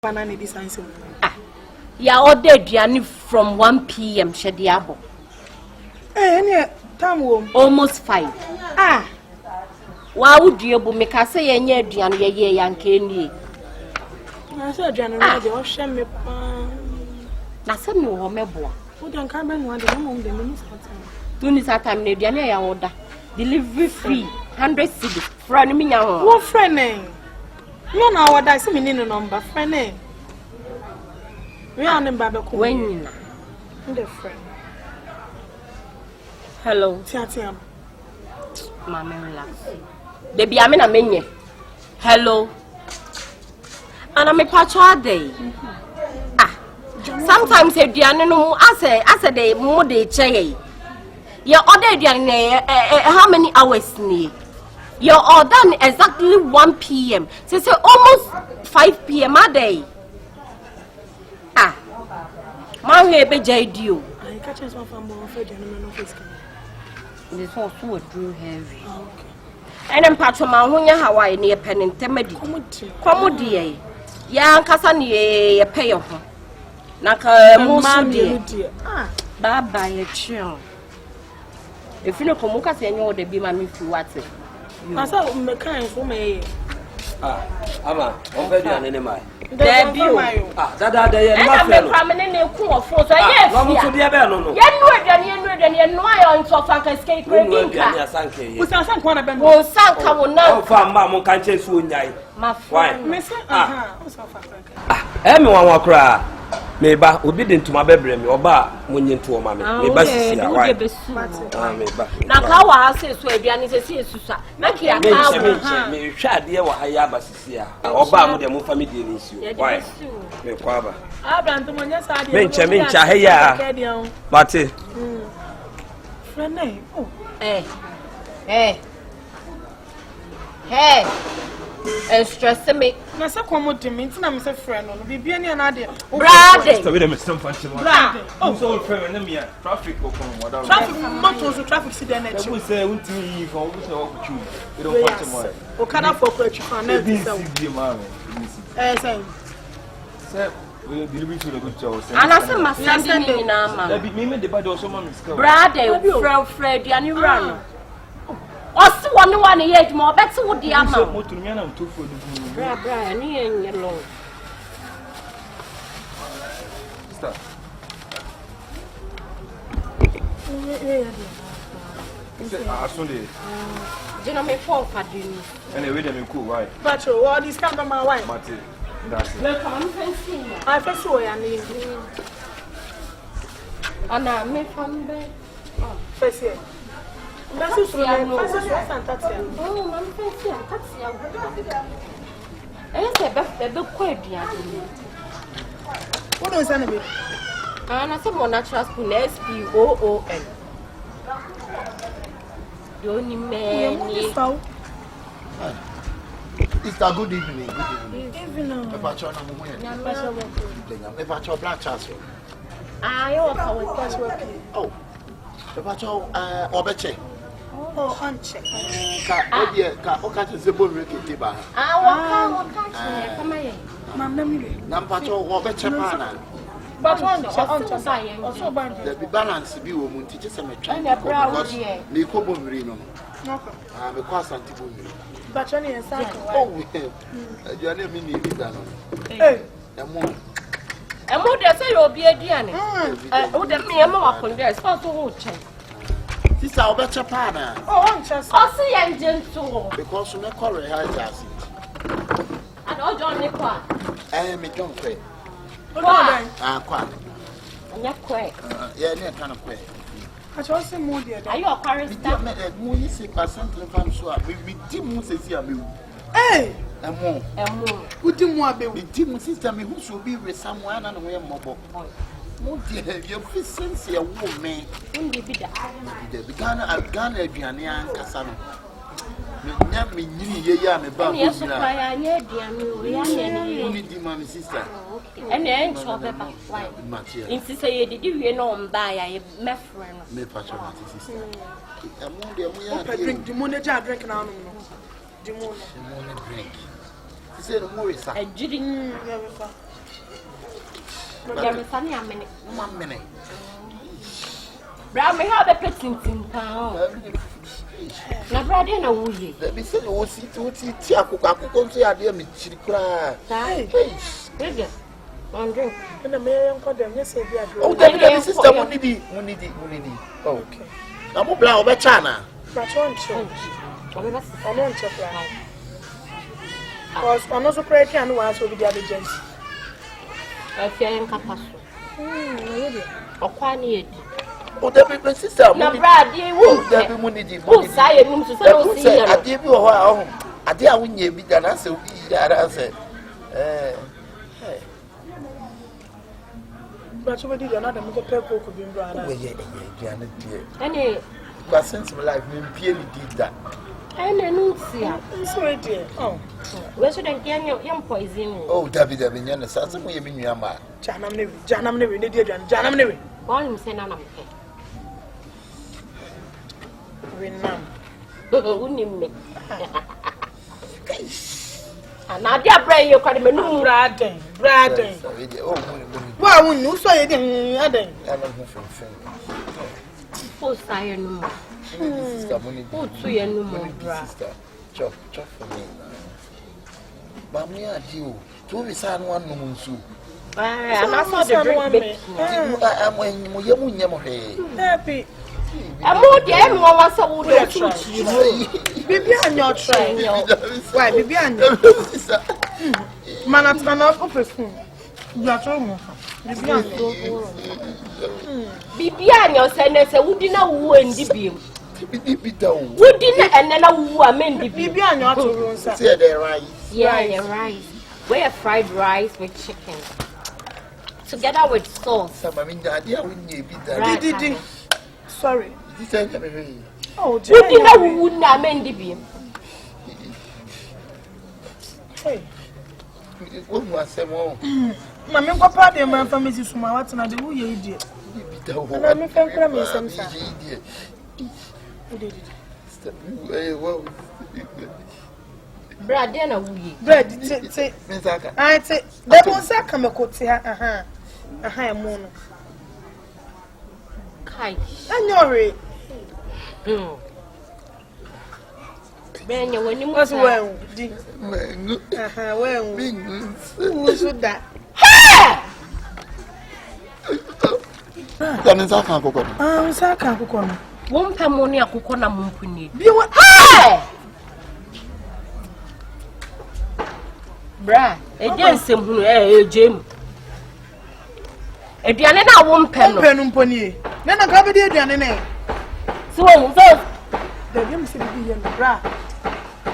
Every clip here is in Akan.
banana this answer. Ya order aduane from 1 p.m. Shediabo. Any time almost 5. Why would you make us say any aduane ye yankeni? I said January or shame. Na se no ho mebo. Who don't come and want the mom the minister. Time ne aduane ya order. Delivery free 100 cedis. Friend me nya ho. What friend name? You know what I see me in number friend name. We are in Babako. When the friend. Hello. Tiam. Mama relax. Baby, I'm in a menu. Hello. And I'm a patch all day. Sometimes if you know, I say they more they say. Your order how many hours need? You're all done exactly 1 p.m. So it's almost 5 p.m. a day. My baby JD. I catch us from more for the office. This also too heavy. And I'm part of my Hawaii near Pen and Temedi. Come dear. Young Cassani pay of her. Naka most dear. Bye bye a chill. If you know Komuka, say you the be my miss you what's it. I saw mechanic for me. Ama, already an enemy. Debut. That day, I'm prominent cool for yes. No, to the Abel. You know, I on top of escape. We sank one of them. Oh, Sanka will not farm, Mamma can't chase soon. My friend, Miss. Everyone cry. Maybe obedient to my bedroom or bar when you to a mammy. Maybe now, how I say, so Diana is Susa. Make me shad dear what I have or bar with the family dealings. Why? Me father. I ran to my side. Mincha, hey, but friend name. Hey. And stress me. Na sa komo de me ntina me se friend no be bia ni na de. Brade. So we dem stamp fancy man. Brade. Oh, so friend na me traffic go come wada. Traffic motor so traffic see there na chi. We say we timi for we say we chu. We don't fancy man. O kada for kwa chi fan na this be man. Say we deliver to the good job. And I say my sending na ma. That be me the bad also man miss. Brade, Fred, and you run. Osi one year more better with the amount. Mo tunu na to for the bra ni en yellow. Stop. Sunday. Jina me fall for you. Anyway, them cool, why? But all this come my wife. Mate. That's it. Look, I'm fancy. I first show ya ni. Ana me from bed. First year. That's it. First taxi. Oh, I'm fancy. Taxi. I say be quite dia. What does that mean? And I say more natural spoon SPOON. Don't man. It's a good evening. Good evening. If I black chassis. I was Oh, if I Obeche. Oh, uncheck. What can't you both make it? I want come here. Mamma mia. Nampacho Obeche Pana. But on also band. The balance be woman teaches a And a brown dear. Me Cobo Merino. No. Because Antibu. But only a cycle. Oh, your name is done. Hey, and more. And what they say you'll be a Diana. Oh, the me and more on there. Supposed to check. This is our better partner. oh, I'm just. I'll see engine too. Because you make Corey has us. And all John Nipa. And me don't pay. Quite. And you're quick. Yeah, kind of pay. I just say more dear. Are you a Paris? More you see, percent from so we dim says here. Hey, And more. who didn't want to We dim sister me who should be with someone and we're mobile. More dear, your presence here, woman. The Ghana Adriana Cassano. Me, me, baby. Yes, I near dear. Only the mommy sister. And the end of the back. Insist I did you know by I met friend. Me, patron, sister. drink the money jar drink now. The money drink. He said, Morris, I didn't. There is any a minute. 1 minute. Bra me have a petting pound. Na bra dey na wo ye. Let me say no see to tea akoko so ya dey me chiri kra. Hey. Big. On drink. Na me yan ko dem say bi ado. Oh, the sister munidi. Oh, okay. Na mo bla obecha na. But one show. Obe I don't check now. Because I'm also praying and was with the emergence. Afia nkapa so. Really? Okwa na edi. Oh, the sister Na bra dey wo. There be munidi. Wo say enum so say no see here. Ade bi wo ha ade a wonye bi da na say obi yara say But you did another make a pepper could be brother. Any but since my life me pie ni did that. Any no see am. So dear. Oh. We should then get your poison. Oh, David nyana sa se mo ye me nua ma. Janam newe ne dia janam newe. One him say na na me. We nam. Unim me. Na dia brain you kwade me no braden. Oh, Wa wonu so ye den aden. ana ho fenfen. O say no. Sister money. O tu ye no mo bra. Sister. Chop for me. Ba me adi o. To be sa no anu nsu. And I saw the drink big. Mo ye mo nyem he. Happy. Amo de em won wasa wo do try. Bibi anyo try. Why bibi anyo? Mana operation. You are trying. Bibi anyo say na say wudi na wo ndi biem. Bibi da o. Wudi na ene na wo amendi biem. Bibi anyo atoro nsa. See the rice. Yeah, the rice. We have fried rice with chicken. Together with sauce. Sama mi adi a wonye bi da. Didi. Sorry. This is me. Oh, wudi na wo na amendi biem. Hey. Wo mu asemo. Na me papa de man family suma wat na de wo ye die. Na me fan kra me sem sa. Bread na wuyi. Bread ti. Mensaka. Ah ti. De bon sa ka me koti ha aha. Aha e mu no. Kai. Anyore. Benya wani mu. What's well? Di. Mengu. Aha, well. Mengu. Who's that? Kani saka akoko. Ah, saka akoko no. Won pemo ni akoko na mumpuni. Bi wa. Bra, eje nsem hunu ejem. Eduane na won pem no. Penu mponi e. Na na ka be di eduane na e. So won so da bi mse bi ye no bra.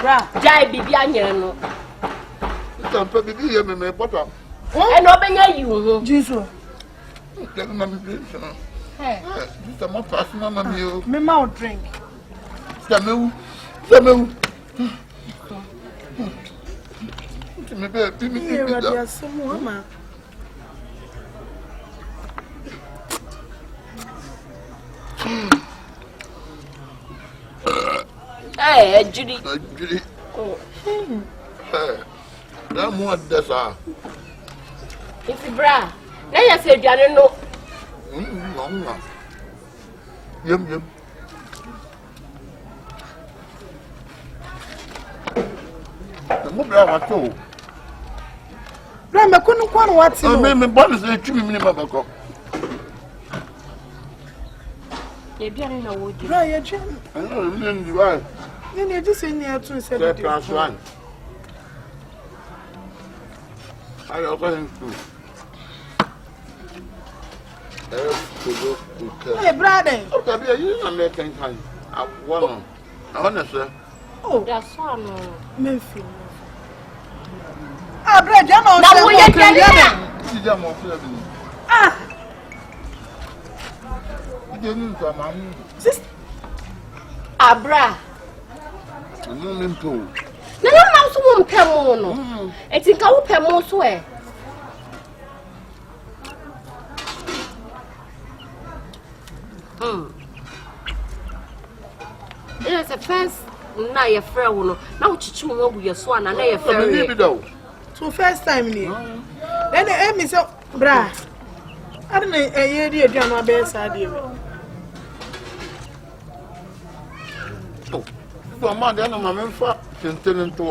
Bra, jai bibi anyere no. Tampa bibi ye me bota. E no benya yi wo. Jesus. Let me be. Hey. Sister mo pass mama mi o. Me ma drink. Samewu. Me be bi mi Ye bi ra da. dia somo ama. Ejiri. Na mo adesa. Ifi bra. Na ya se eduane no. Yum. Mo bra wa to. Bra me kunu kwa no wati no. Me bonus e tumi mi ma bako. Eduane na wo di. Bra ye twa. Ano mi ni wa. Ni ne ji se ni atun se The bi. plus one. Ayo ko hen tu. Hey brother. Okay, be you na me kan kan. I want. I want to say. Oh, That's all no. me feel. Ah, bra ja no Na se wo mo ye kan eduane ya. na. Ti ja mo feel bi. Ah, Ti ni nta ma mu. sis. Abra. Mo me mpo. Na so wo mpem no. Eti ka wo pem so e. It's a first na ye frɛ wo no. Na wo chichi wo agu ye so ana na ye Me ni bi frɛ. da o. So first time ni. Then me so bra. I don't know a year dear John Bear side. For my then I'm a for telling to.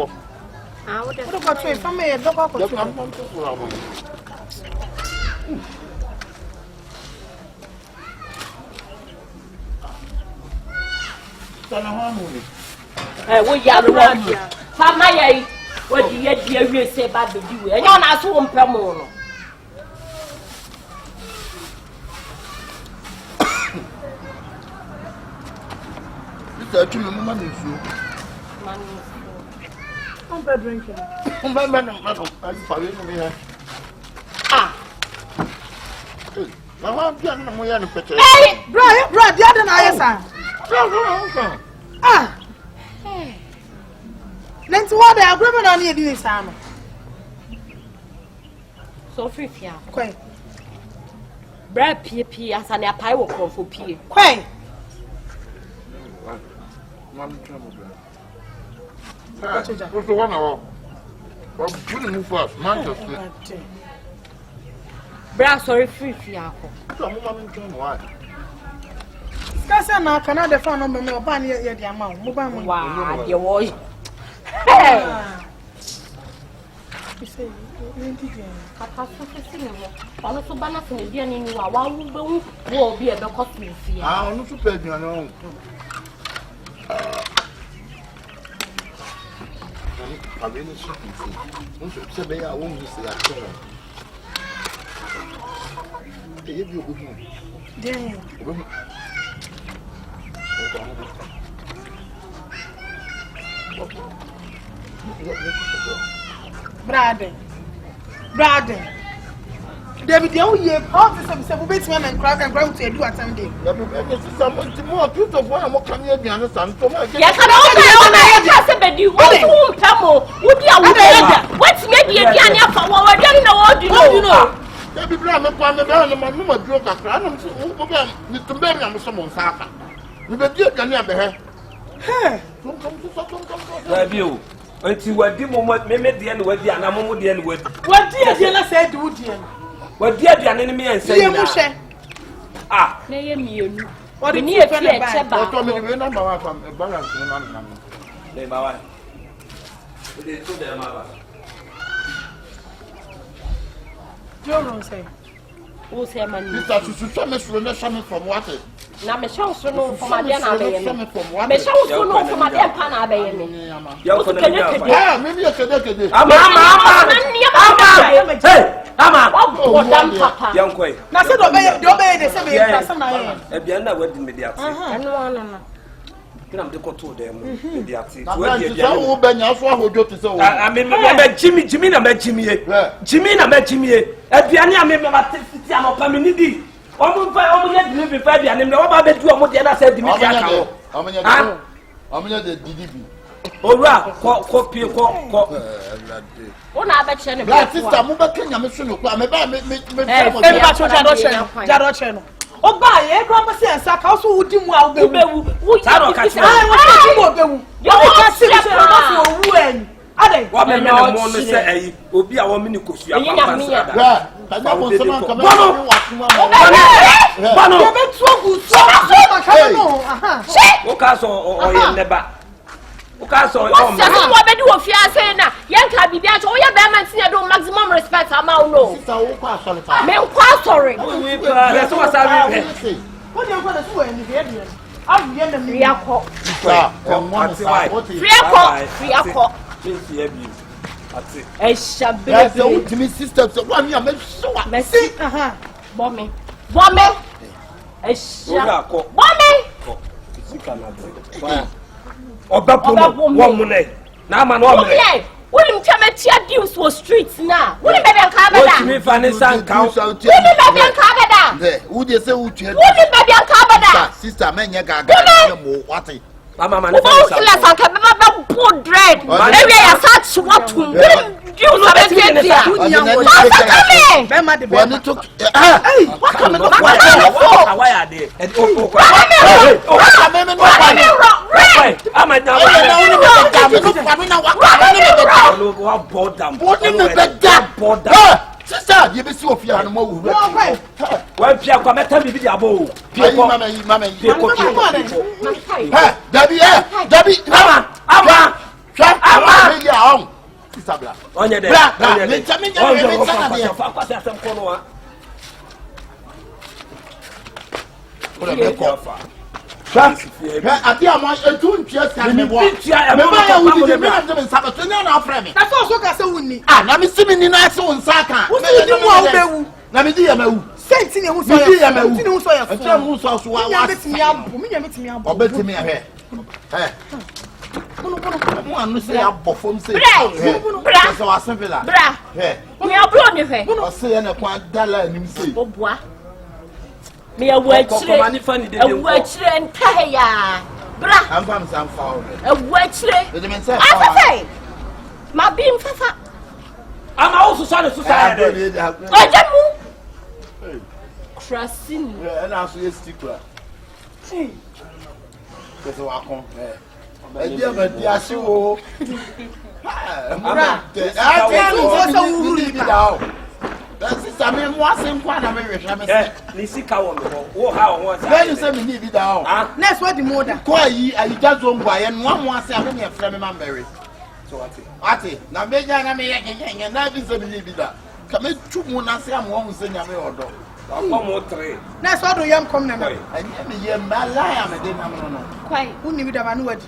What about you? If I may, dog up. We are around here. Family, what do you say about the dew? And you're not so unpermono. It's a money. I'm bad drinking. Hey, bro, the other night, ah. Then to what they are grabbing on this time. So free fear. Quay. Brad P. as an apple will call for P. Quay. What's the 1 hour? Couldn't move fast, Manchester. Brad, sorry, free fear. Scassa now Canada found on me or ban yet the amount. Wow, you was. You say, also banner from the beginning, will be a costume. I don't know to you know. I've been shooting. I won't say that. Damn. Brother. David, the only year, all the same, we bet and crack and ground to do at some day. Some more truth of one, I'm not coming here, the understand. Yes, I don't know. You won't come. Would you? What's maybe a piano for what you know? Baby, I'm a plan about my mama broke a crown. To bury on someone's house. We bet you can never have. Love you. Until what the moment, maybe the end with the animal, the end with. What dear Jenna said, would you? What dear the enemy and say, ah, name you. What in here? Check I told me to be number one from a balance in the man. they my they told them about. Joe say, who's here, man? This is to some from water. Now, Michelle, so no for my dinner. Michelle, so no for my dear Pana. Maybe a cadet. Papa. Young Quay. now said, obey the same. At the end, I went immediately. No. I'm the call to them. I mean, Jimmy, I met Jimmy. At the end, I remember I'm family. Almost living 5 years, and no about the 2 more than I said, I'm the DDB. Oh, copy, One I bet you sister, move back in your mission. Jarocheno. Oh, buy a property and sack house who didn't want to be. what may not say, will be our minicus. maximum respect. Sorry. Wouldn't tell me tear deals for streets now. Wouldn't be a cabin. Me Vanessa count. Wouldn't be a cabin. Would you say, would you? Wouldn't be a cabin. Sister, man, you got what? Mama, man, I can put dread. Maybe I such what to do. Why are they? sir, you be see of your animal. Well, Pierre, come and tell me the abo. Mama. Debbie, one say a bofom say. Bra. Me abro ni fe. O say na kwa dala nim say. Oboa. Me awu achire. Awu achire ntahe ya. Bra. Am fam sam fa o. Awu achire. E de men say. Afefe. Ma bim fafa. Ama also so society. Ojamu. Krasin. E na so yes tikura. Because wa kon. Edia ba dia si wo. Bra. That's it. I mean, what's in Quana? Nisika won wo ha won say. Then you say me need be down. Next what the mother. Kwa yi ayi just one boy and one say I me friend man berry. So what? Ati, na beja na me yeke na bi say me need be that. Ka me tu mu na say am won say nyame odo. Come on 3. Next what do you come na? Anya me ye malaya me dey na no. Kwai, Uni bi da ba no wadi.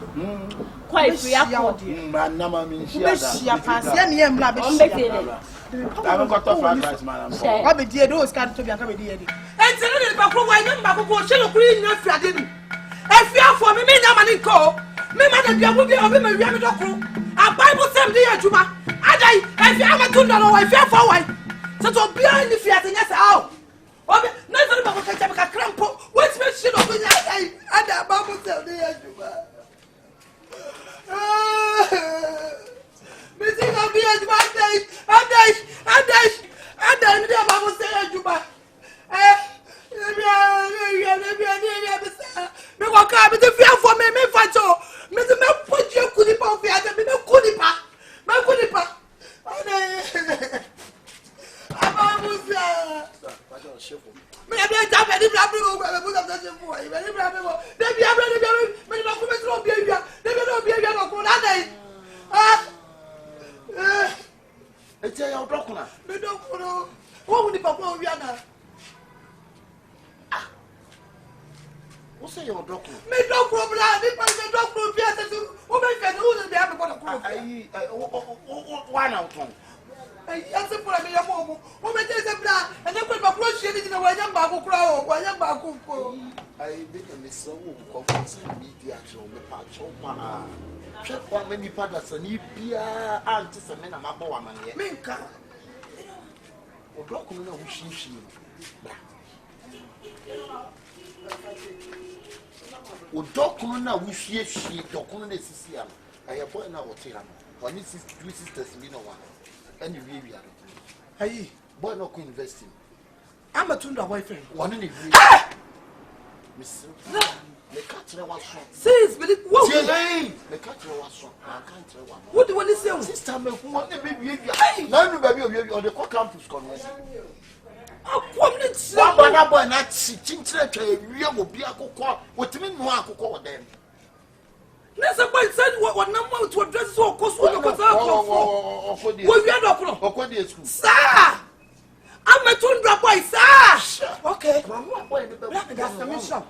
kwai free afford. Man na ma me shia Be da. shia pass. Ya ne yam la be On be shia. feel. I haven't got to fried rice man. Wa be die do scan to bi aka be die. Enti ne ba ko wa nyam ba ko chelo kuri nya fiade ni. E afọ me nya mani ko. Me ma na bia mo bi obi ma wia me dokro. A Bible say me ya juma. Adai e fi amatu no wa fi afọ wa. So to bia ni fiade nya say aw. Obi na so ba ko kacha ka krampo. Wait me shi no nya ai. Ada Bible say me ya juma. Me think I'll be at my day. And then the Bible say ya juma. Me walk up with the fear for me fight so. Me the me put you kuni pa fear me no kuni pa. Me kuni pa. Ababusa. Me be tap any black people go put up that for you. Any black people. They be me no come through behavior. They be no behavior no go that day. Eti ya odokuna. Me don't know. What would the papa be ana? Who say your odokuna? Me don't know bla. Me don't know be ase to. Who be fe who dey have go to. Ayi one out one. Ase for me ya mo. Who be say bla. And then put papa shey ni na wa nya ba ko kura o. Wa nya ba ko ko. Ayi be me so wo ko ko media show me pa show pa. Check one many partners and bia anti se me na mabo wa mane. Me nka. Odokuna na wo hihie. Odokuna na wo hihie dokuna na sisi am. Aye boy na wo te ha no. One two sisters bi no wa. Any we are. Ayi, boy no ko investing. I'm a tunda boyfriend. One in the Miss me catch was so. Sis, but what? Me catch was so. I can't tell one. What do you want to say? Sister me who want the baby. Now baby on the campus congress. One boy not chinchilla we will be a cocoa. What mean no cocoa them? Let's say what number to address so cost what we are not from. Sir, I'm a tundra boy, sir. Okay. That's the mission.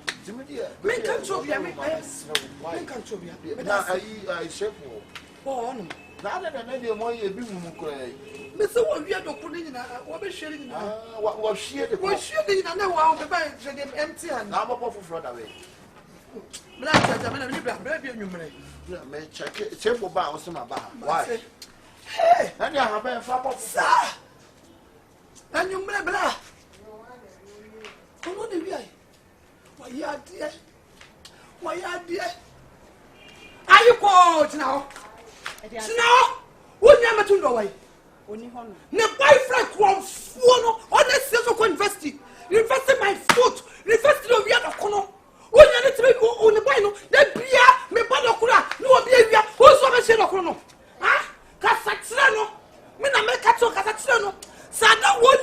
Me can't show you. Me can't show you. Now I chef. Oh, no. Rather than any more you be cry. Mr. What we are not putting in what be sharing. What was she? What she did in a while, the bank empty and now I'm a fraud away. Black, I'm Me check it. Chef will bounce to my bar. Why? Hey, And you have a flap of sir. And you may blah. What do we? Why, yeah, dear. Why, yeah, dear. Are you called now? Now, what you am to know why? No boyfriend from Funo, honest sales of investing. Investing my foot, investing of the other corner. When you need to be on the boy, then beer, me badokura, no behavior, who's over Shenocono? Ah, Casatrano, Mina Mecato Casatrano, Sada won't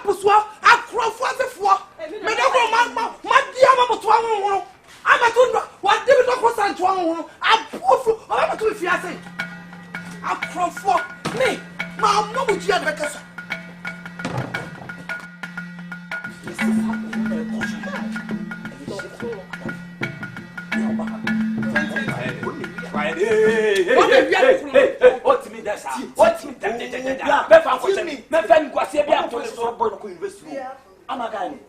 puswa akrofo asefo me de ko ma dia ma moto anwo amato wa de to ko santo anwo apufu o ma to fi ase akrofo me ma no mu dia de kasa What me that? What me that? Me fan question me. Me fan kwase bia to so boy no ko university. Amagan.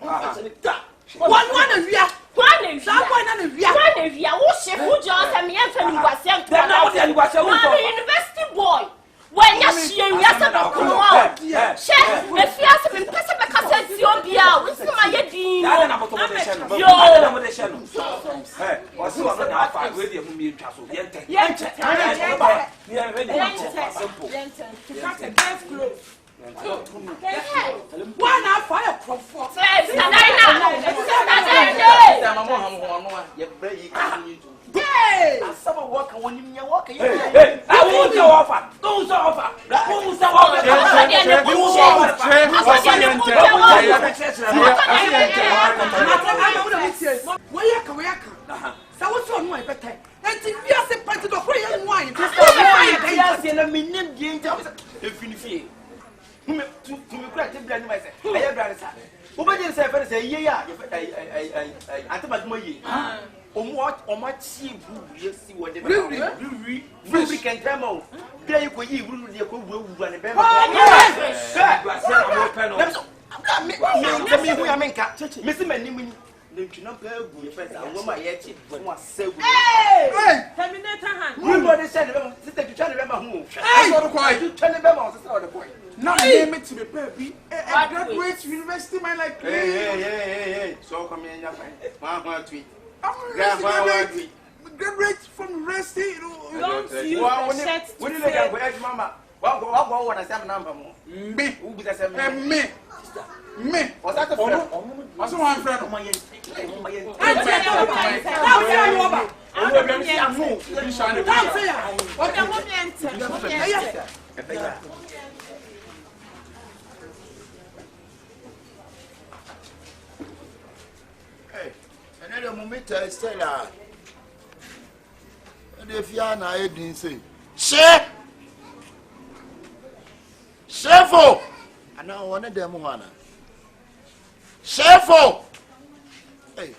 One via. One via. Wo chef wo jo say me fan kwase an. Dem na what you kwase wo for. University boy. When ya shie wi asa do ko wa. Chef, me fiase me pese be kasa ti obia. Wo se ma ye din. Ya na moto mo de share no. Yo. Na mo de share no. O si wo na afa we de mu mi twa so. Yente. One fire profile. Hey! Some walk when you walk. Hey, I won't go offer. Don't offer. Who's the offer? Now name it to be baby. Graduate university man like Hey. So come here, your friend. graduate from university. Don't use the shirt to say. Mama. What I say number more. Me. Who be the same? Me. Was that a friend? Also one friend of mine. Hey, another moment I said, and if you are not, I didn't say, Chef! Chefo! I know one of them, one. Chefo! Hey,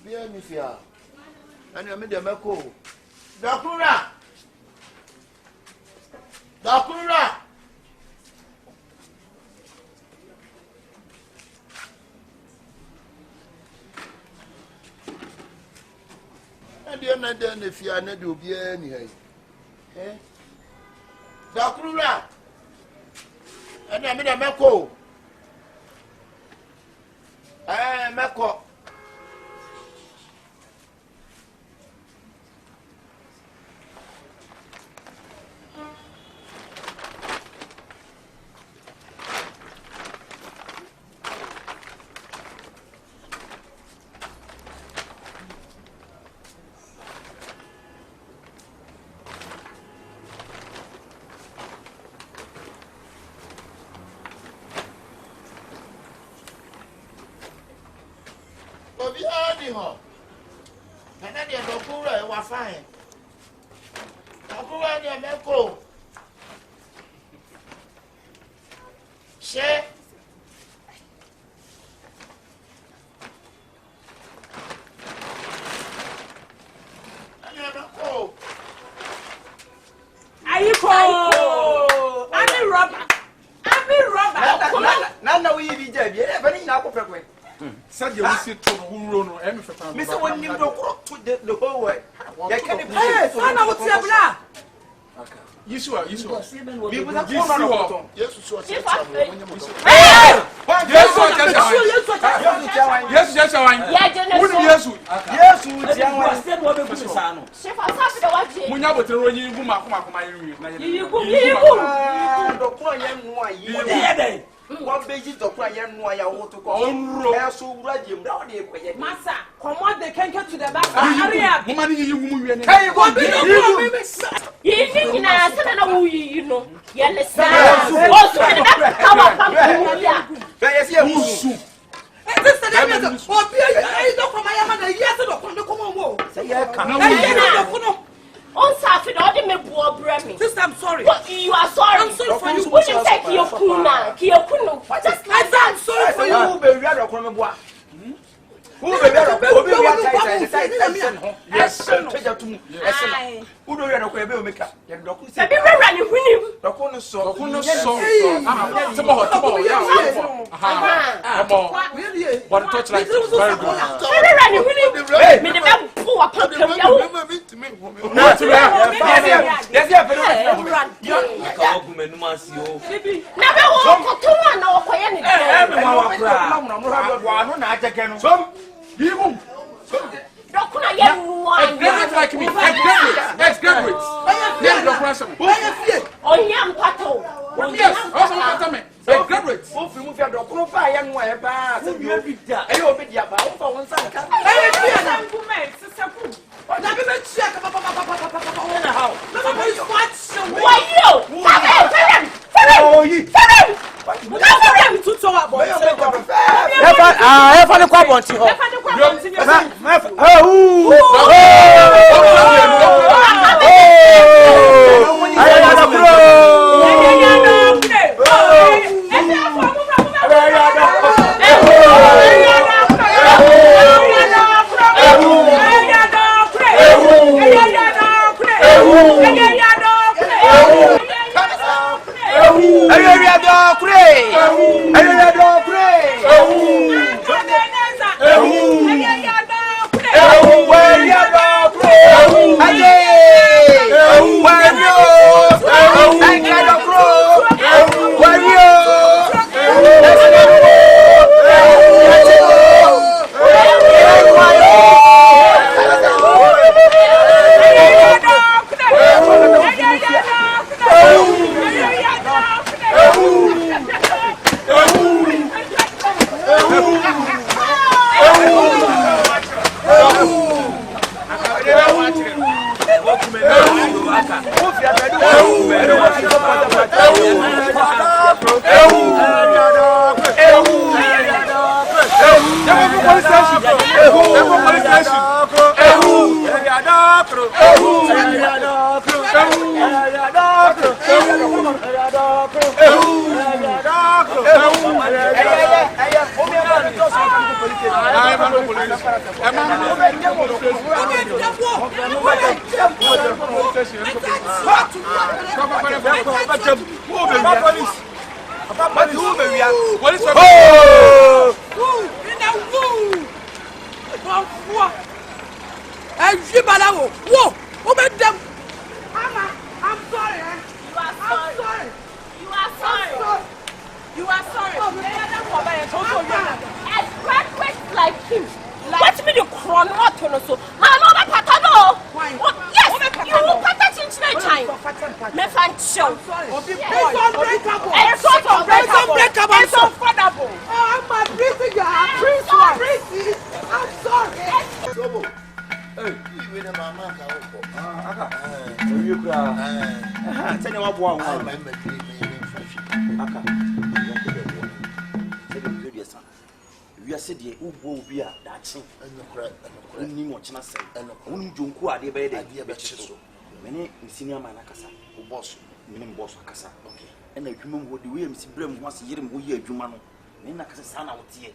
be a mafia. And you made them echo. Dakura! And you're not done if you are not to be any. Eh? Dakura! And I made a echo. Meko. And then you're Dokura, you are fine. Dokura, you're Meko. Share. And you're Meko. I'm a robber. Now we be dead. Yeah, but you're not Said you sit to who no every for time. Mr. When you go to the whole way. Hey, son, I would say blah. Yesu We was a phone. Yes, so One baby to cry and no I want to call on so radium down here. Massa, come on, they can get to the back. Hurry up. Woman, you Hey, what be You know, you know. You understand? Also, come on, yes, yes. This is the oh, you don't come my man, yes, come on, say, yeah, on Saturday, all the me this I'm sorry. You are sorry. I'm sorry for you. Would you take your kuna? Kiyokunu. Just I'm sorry for you. Who be real or come boa? Who be real or be yes, who do you know where be make up? You don't say be running with him. Dokono so. One touch like very good. Running with him. Me the poor pump. Yes, like me. Ex-graduates. Yes, your person. Yes, also me. Ex-graduates. Move your doctor fire and where pass and you'll be there. You'll be there for one son. Senior man akasa, boss, meaning boss akasa. Okay. And the human would do him, see Brim once a year, and we hear Jumano. Then I can say, out here.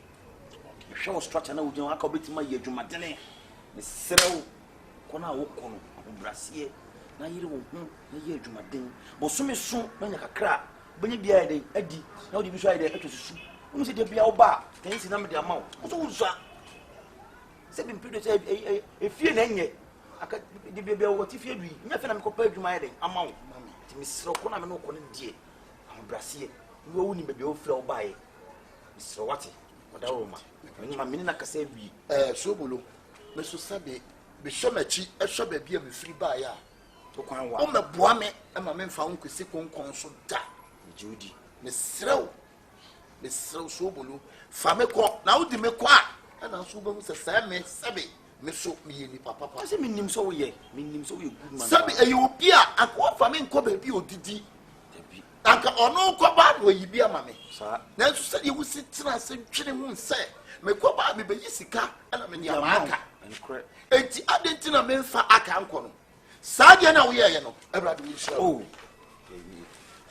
The show structure now, I could be my year Jumatene. Miss Cyril, Kona Wokono, Brassier, na year Jumadin. But soon, when you crack, when you be a Eddie, how do you try the electricity? Who said you be our bar? Can you see them the amount? What's that? 7 periods a few name. The baby, what if you be? Nothing I'm compared to my amount. Miss Rokona, no one dear. I'm Brassier. You only be your flow by Miss Rawati. What a woman. When my minute can say, Sobolo, Mr. Sabe, be Shomachi, a shop a beer with free buyer. To come on the Boame, and my men found Kusik on consult. Judy, Miss Row. me so bolu fa me ko na wo di me ko a na so bo se sa me sabe me so me ni papa say me nim so ye good man sabe e yo bia akwa fa me nko ba bi odidi anka ono ko ba no yi bia ma me sa na so se ye wusi tena se twene hu nse me ko ba me be yisika ana me ni amaka enti adentina me fa aka nko no sa dia na wo ye no ebrado wi sha oh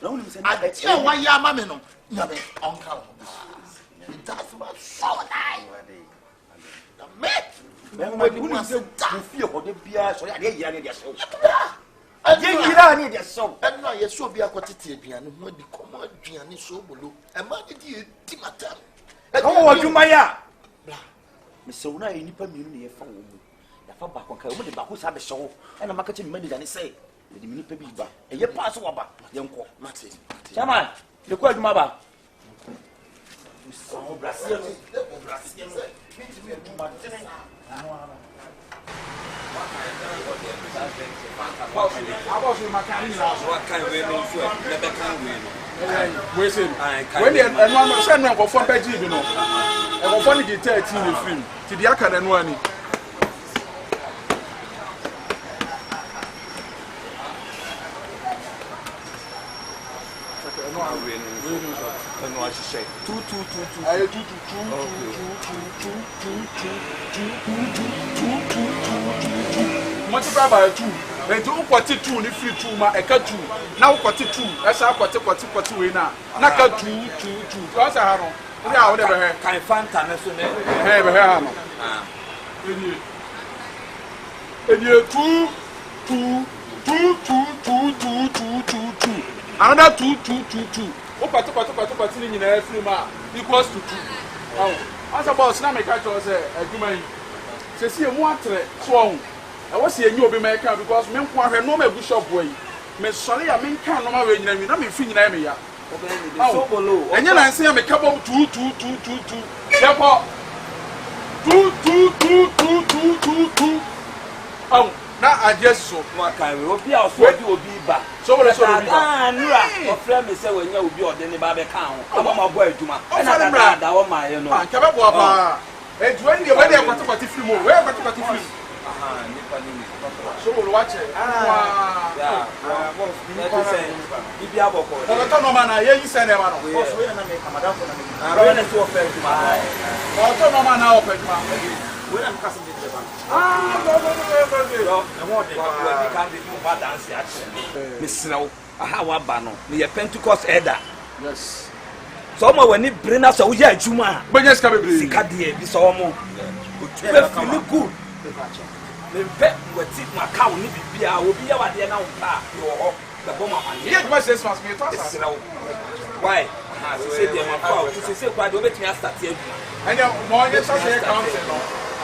na wo nim se a dia wa ya ma me no na me onka that's my so nice the met when you say feel for the bia so ya dey yira ne dey so ye yira ne dey so and no ye so bia kwatete aduane ho di komo aduane so bolo e ma di di matam come what you maya me so na ye nipa mienu ne ye fa wo mu ya fa ba kon ka wo de ba ko sa be so e na maka che manager ne say de mi nipa bi ba e ye pass wo ba ye nko mate chairman de ko aduma ba so Brazil when the no say no go for page bi no e go for the 13 free ti di aka no ani no I should say 2 multiply by 2 and you kwati 2 ni free 2 ma eka 2 na wo kwati 2 esa kwati we na ka 2 o sa ha no ri a wo de be he kan fanta na so ne he be he ha no eni 2 another 2 o kwati ni nyina free ma equals to 2 now asa boss na me ka cho say aduma yi se si emu atre so on I was saying you be my car because men kwa hwe no ma gu shop boy me sori ya men kan no ma we nyina mi na me fi nyina me ya so bolo enye na nse ya me ka bom 2 therefore 2 oh na adjust so no kan we obi a so di obi ba so wole so obi ba nura o frame me say we nya obi ode ne ba be kan ho ama ma bo adwuma e na da wo ma ye no ka be bo ba e ju eni we dey kwati free mo we kwati free nipa ni so wole watch yeah boss nipa say bibi aboko o to no ma na ye yi se ne ma no boss we na me kamada for na me we na so offer adwuma o to no ma na offer adwuma we na mkasa de ba no e mo de ba we kan de mo ba dance actually me srawo aha wa ba no me ye Pentecost elder yes so mo wani brina so wo ya adwuma benya ska bebre sika de bi so mo o tu be feel good me pe wati maka wo ni bibia obi ya wade na wo ka yo ho the bomb man ye duma 6 months me to asa why say dey ma fa to say kwa de obetumi start adwuma and mo ye so say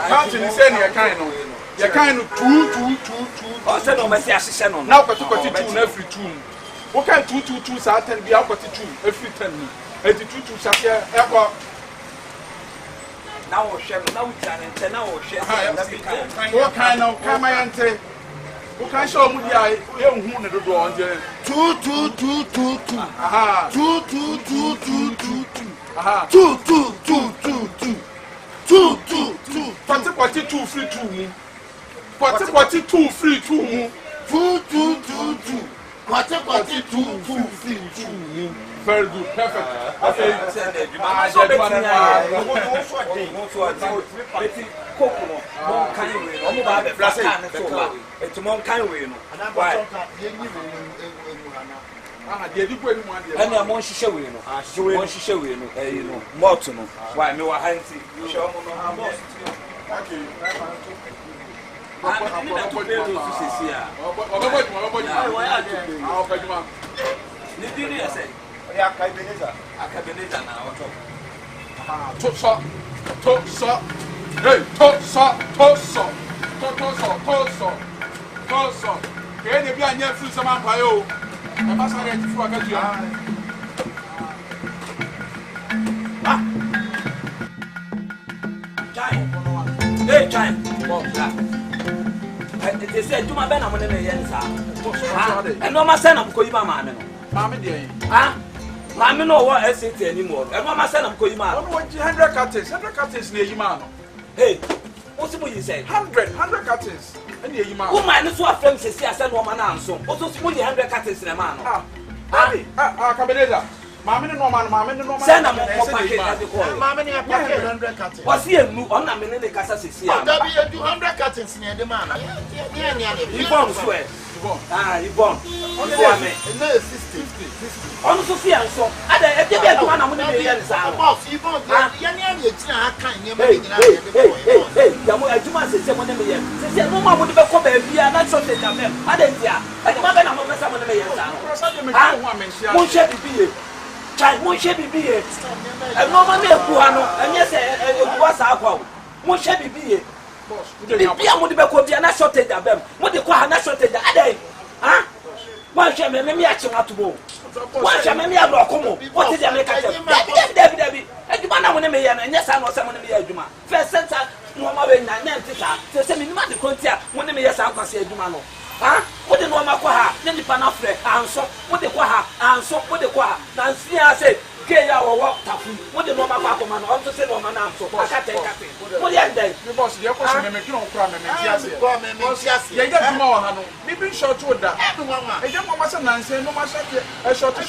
counting ni say ne kan no ye kan no 2 o say no me say ahihye no now kwati 2 na every 2 wo kan 2 sa 10 bia kwati 2 every 10 ni eti 2 sa e ko na wo hwe no na wo tane nte na wo hwe wo kan no kan ma yante wo kan show mu dia ye hu ne dodo on je 2 aha 2 aha 2 kwati 2 free 2 mu kwati 2 free 2 mu 2 kwati 2 free 2 mu very good perfect okay so betting ya betting koko no mo kan we no mo ba be flat kan so ba eti mo kan we no why de di ko ni mo ade ana mo nhihye we no mo nhihye we no eh no malt no why me wa hanti show mo no boss okay ni dini ese ya Akabenezer na auto to so hey to so ke de bi anya free sama pa yo e ma sare ti fu aka tuya chai boss they say tuma be na mo ne ye nsa and no ma say na ko yi ba ma me no ma me de ah Mammy no what I say anymore. And Mama said I'm going mad. 100 cuttings near you, man. Hey, what's what you say? 100 cuttings. And near you, man. Who might as well friends say I said woman answer. Also, 100 cuttings in a man. Akabenezer. Mammy no man. Send a more packet at the call. Mammy, 100 cuttings. What's here? On a minute, the Casa Sicily. There be 200 cuttings near the man. Yvonne swear. Yvonne. No, 50. On Sophia, so I did get one of the millions. Yvonne, I can't Hey, Yamma says, no one would ever come here, not something of them. I didn't hear. I don't know some of the millions. Won't shed be child, won't shed be here. And no man, and yes, it was our won't shed be here. I would be a national shortage of them. What they call a national shortage a day? Huh? Why shall me action at all? Why shall me have Rocomo? What is the American? Debbie, and you want to make and yes, I know someone in the Juma. First center, no more than 9 to send me money contact when the Mayas are considered Jumano. Huh? What the normal Quaha, then the Panafre, and so what the Quaha, and so what the Quaha. Nancy, I said, Kaya or what taffy, what the normal Pacoman, also say woman, so I can't take a thing. What the day? The boss, your question, you don't cry, yes, you get more. Maybe short to that. I don't want to answer, no matter a short. If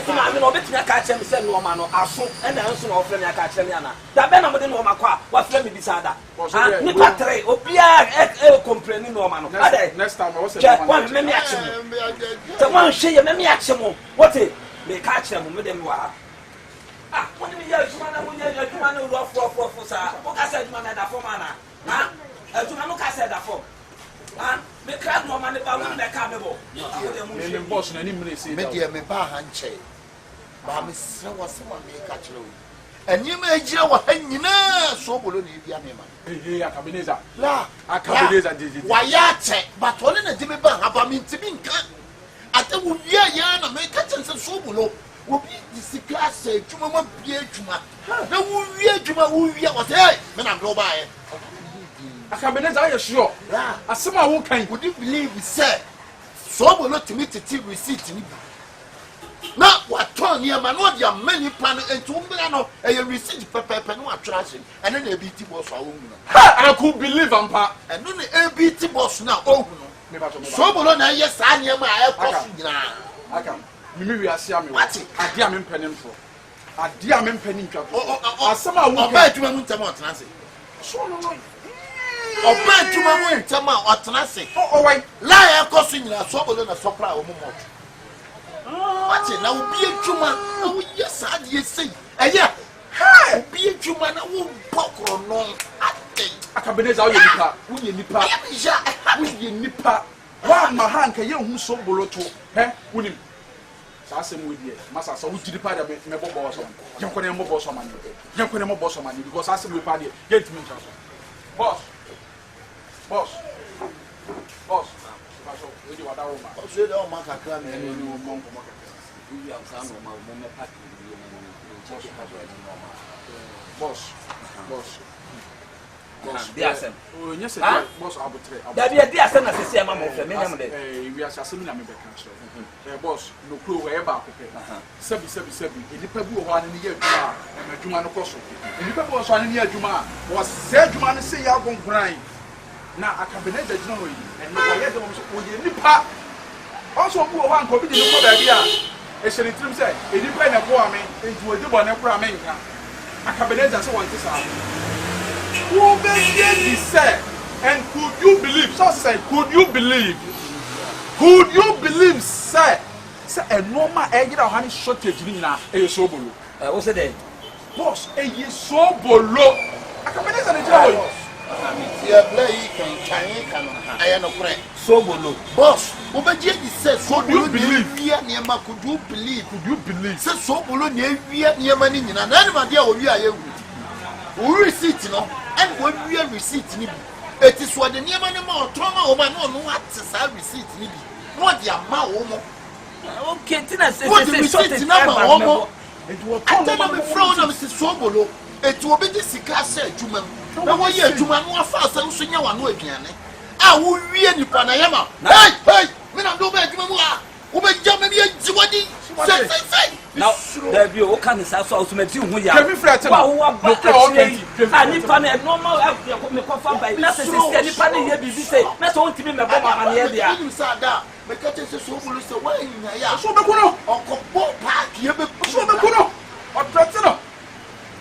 you know, bet me a catch and send woman or a soap and answer of Flemia Catchaniana. That Ben of the Norma Qua, what Flemmy beside that. Nipatre, Opia, complaining no man. Next time I was one, let me action. The one share, let me action. What it? They catch them with them. Ah, what do you hear? You rough, sir. What I said, man, at the former. Huh? As you know, I said that for. Huh? Me crab no money about the carnival. Me boss, and any minute, say, me bar handshake. But Miss was someone may catch you. And you may jail what hanging so below the Yanima. Hey, Akabenezer. La, Akabenezer did it. Why, yet, but one in a Jimmy Bar, I mean, to be cut. At the wood, yeah, make catching some so below. Will be this class, say, Juma, Juma. No, Juma, was hey, when I go by. Akabenezer, I assure. As someone who can, would you believe, sir? So will not to meet the tea receipt. Now, what turn here, man, what your many planners and 2 million a receipt per no attraction, and then a BT boss. I could believe on part, and then a BT boss now. Oh, so below, yes, I am my I can. You are seeing me. What? I dear men penning for. I dear men penning trouble. Oh, somehow will bet you a month, Nancy. So, no, or bet you a month, what Nancy. Oh, wait, lie, costing a sober than a supply or more. What's it now? Be a Juma. Oh, yes, I did say. And yeah, be a Juma. I won't poke or no. I think Akabenezer, you nipper. We nipper. One, my hand can you who so below to, eh? Wouldn't him. Sassing with you, Massa, so would you depart a bit, never boss on. Young Conemo boss on money. Young Conemo boss on money because I said we party. Get me, boss. Yes, boss, that be a dear son as a same amount of we are similar member council. Boss, no clue wherever. Sebi, in the Pebu 1 year, and a Jumano Cosso. In the Pebu 1 year, Juma was said Jumano say, you're going to grind. Now, Akabenezer is knowing, and I get them with the nipper. Also, who one could be the local idea. As an interim said, a independent woman into a double Necramenka. Akabenezer so want this out. Who be said, and could you believe? So said, could you believe? Could you believe, sir? Sir, a normal egg or honey shortage in a so below. What's it then? Boss, a ye so below. Akabenezer the joy. I am a friend. So below. Boss, Obaji says, so do you believe? Could you believe? Could you believe? Says so below near money, and then dear, we are you. We receipt, no, and when we are receipt, it is what the near money more trauma or my no what's a receipt, what the amount. Okay, Tina says, what the receipt number, it will come from the front of Mrs. Sobolo. It will be the Sicasa, Juman. No one year, Juman, one fast, and Sunya, one way again. I will be any Panayama. Hey, men, I'm no bad, Now, there be all kinds of sauce to make you who you are. Kemi Fred, normal me confirm by nothing any pan here be say that's all to me my bomb and here they are.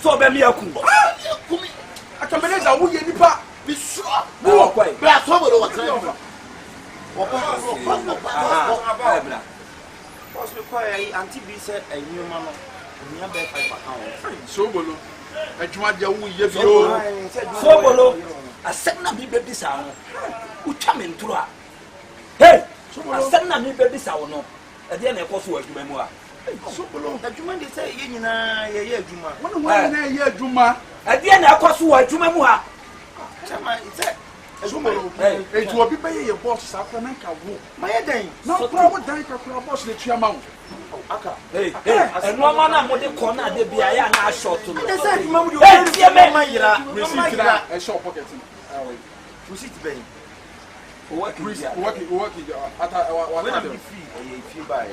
So be me akum. Akabenezer wo ye nipa bi suro. Wo kwai. Be asobo what Boss me kwai anti bi say enyuma no. Nya be 5 account. So bolo. Adwuma dia wo ye bi o. So bolo. Asem na bi be sa no. Utwa me nturo a. Hey, asem na mi be bisa wo no. E de na e koso adwuma mu a. So bolo. Adwuma dey say ye nyina ye adwuma. Wono na ye adwuma. E de na e koso adwuma mu a. Chama say Sumolo, it will be paying your boss after Nanka. my den. No problem, Danka, boss, the chairman. Hey, and no man, I'm the corner, the BIA, and I shot to me. They said, Mamma, you are receipt a short pocket. Receipt bay. Working, What if you buy?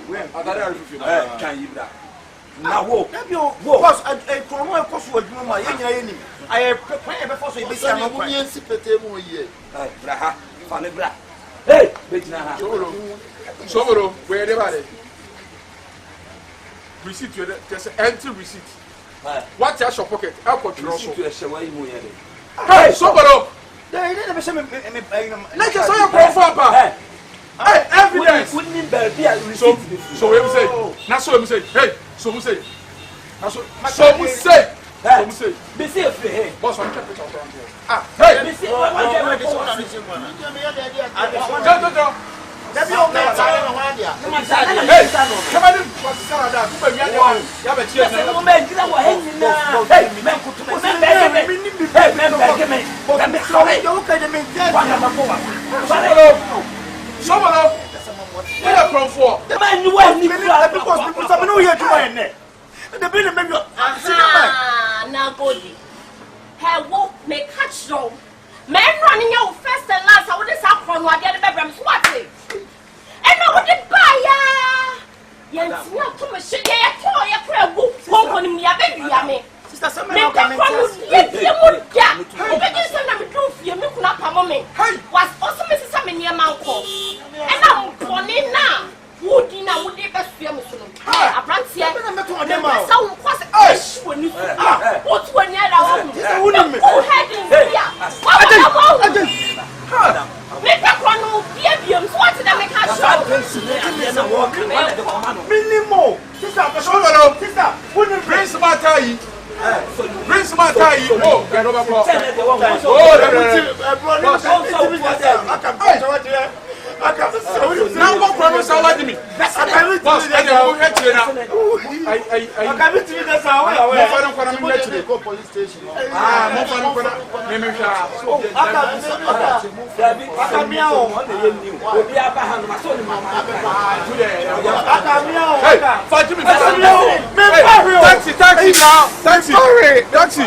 Can you that? Now, walk. Boss, a promo cost what you my enemy. I prepare before you be hey, so where they are. Receipt, just empty receipt. What's your pocket? I'll control to a show. Hey, so they never say, let us say, profile. Hey, evidence. Wouldn't be a receipt. So we say, that's what we say. Hey, so we say. So we say. Be safe, hey. Boss, I'm checking it out here. Hey, be safe. Now go di. Her wo me catch you. Men running your first and last. I would say from what the other bedroom swatting. And I would buy ya. Yes, not too much. Yeah, toy a prayer book. Come on, me a baby, yammy. Sister, some men come from you would get. You send them to you. Me could not come on me. Was also Mrs. Sammy near Mount Call. And I'm calling now. Would you know would they best fear me soon? I brought here. I'm so was when you what's when you're out? Who had here? What make a chrono, PBMs, what did I make her show? Minimo. Sister, wouldn't bring some tie. Bring some tie. Oh, get over. Now what promise I like me? Boss, I don't get you now. I can't see that's how I am going to go police station. Ah, no fun. Maybe taxi.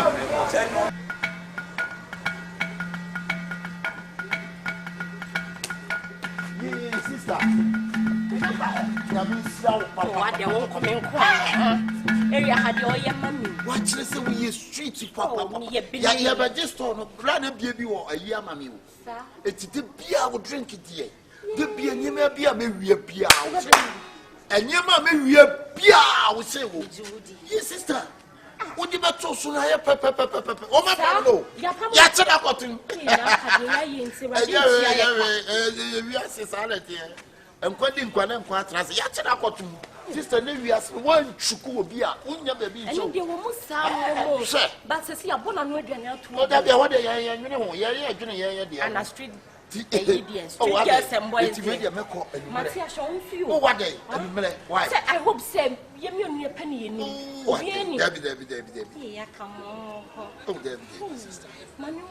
Watch this we street papa. Ya register no plan bia bi wo ayi amame wo. Eti de bia wo drink die. De bia nyema bia me wie bia wo. Enyema me wie bia wo se wo. Yes sister. Wo di beto so na ya pepe. O ma pa no. Ya cheda kotun. We are society. Enkwadi nkwana nkwa atrase ya cheda kotun. Sister Nevias, one chuku will be a unya baby. And you will move some, but see a bon and what they are, you know, and a street. Oh, yes, and boys, Matia shown you. Oh, what day? Why? I hope, Sam, you mean a penny in me. Oh, Debbie. Come on. Oh, Debbie, sister. Manu,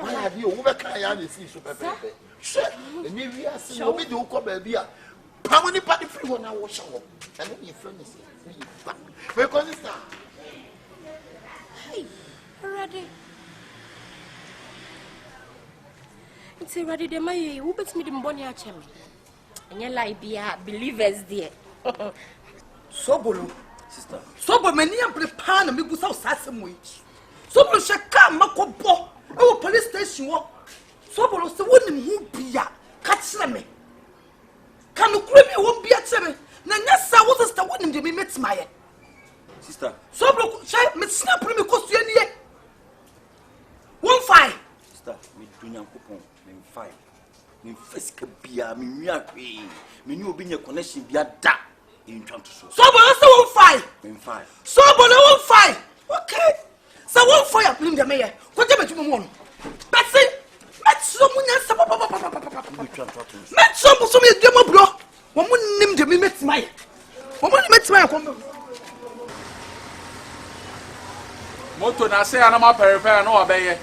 why have you overcome the sea super pepe? Sure, and maybe I see you do come baby. How many party free when I wash up? And then your friend is because it's that. Hey, ready. Until ready the my who bet me the money at me. And you like be believers there. Sobolo. Sister. Sobo many and prepare me without sassam wage. Sobo shall come, Mako. Oh, police station. Sobolo, the woman who be ya. Catch me. Can you creep me won't be at 7? Nanyasa was the one to be met my Sister. Sobolo, child, me snap me cost you any. 1 5. Sister, me do not coupon. Me 5. Me face kabia, me miakwe. Me new being a connection be a da. In trying to so. Sobolo, so 1 5. Me 5. Sobolo, 1 5. Okay. So 1 5, bring the mayor. What do you want? That's it. Let's someone else. Let's someone else. Bro. Woman named me met my. Woman met my. Moto na say anama peripera no obeye.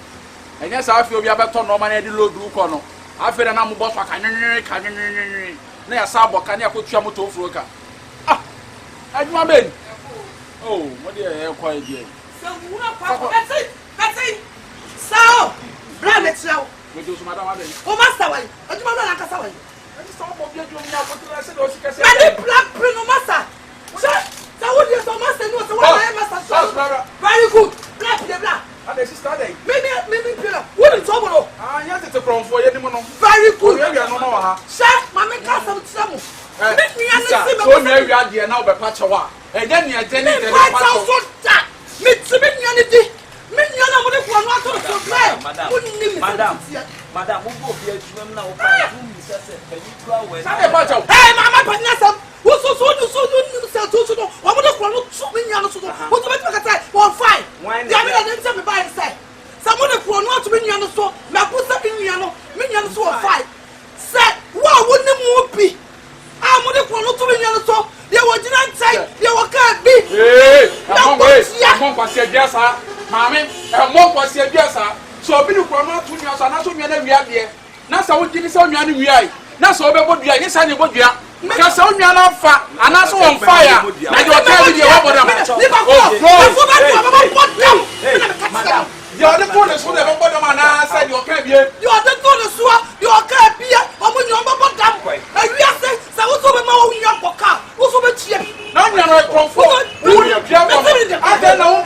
Enya sa afi obi abeto no ma na di load ruko no. Afi na na mo boss aka nyenyen. Na ya sa aboka na yakotua moto ofuro ka. Ah. Adwuma ben. Oh, mo dey e kwa ide. So wuna kwa. That's it. So, bra let you. Me do so madam aben. O master why? Adwuma na kasa why? Some of you do na ko tira se do si kase. Many black print no master. So what you so master no so what I master. Very good. Black the black. And the sister dey. Maybe pillar. What is trouble? Ah, nya tete kronfo ye ni mo no. Very good. We no no ha. Sir, mama ka some trouble. Make me understand. So me wi ade na obepa chewa. Eja ni eje ni de pa so. Me tibi nyane di. Me nyane mo de ko no ato so Madam. Madam, who go be a swim now? Hey, Mama, but nothing. What's so sell to know? What would have so many years ago? What to make a time? 1 5. Why didn't tell me by his side? Someone who not to be Yano so, Mapusa Miniano, Miniano so 5. Said, what wouldn't it be? I'm going to be Yano so. They were didn't say, you were can't be. Hey, I'm going to say yes, sir. Mammy, I'm going to say yes, sir. So be you come out to me as an atom and we are there. Now, so we give some young we are. Now, so we are yes, I know what you are. Because some young on fire and also on fire. And you are telling me about them. Madam, you are the bonus who never bought them and I said you can't be. You are the bonus who you are can't be. Or when you are about them. And we are saying, so what's over my own young car? What's over here? Now you are from forward. I don't know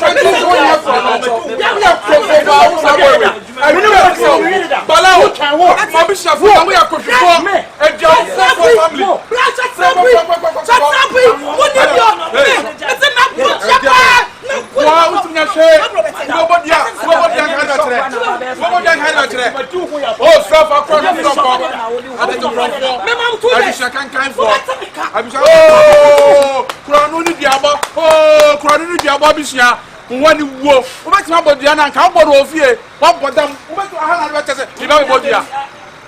what to do. Balawo kanwo ma bishop na we akofifo e dia family wa utunya she nobody oh self akwa no from ade to from abisha kan for abisha oh kuranu ni diabo oh kuranu ni diabo bishia wani wo o beti ma bodia na nka bodo ofie wa bodam o beti aha na be tese ni ba bodia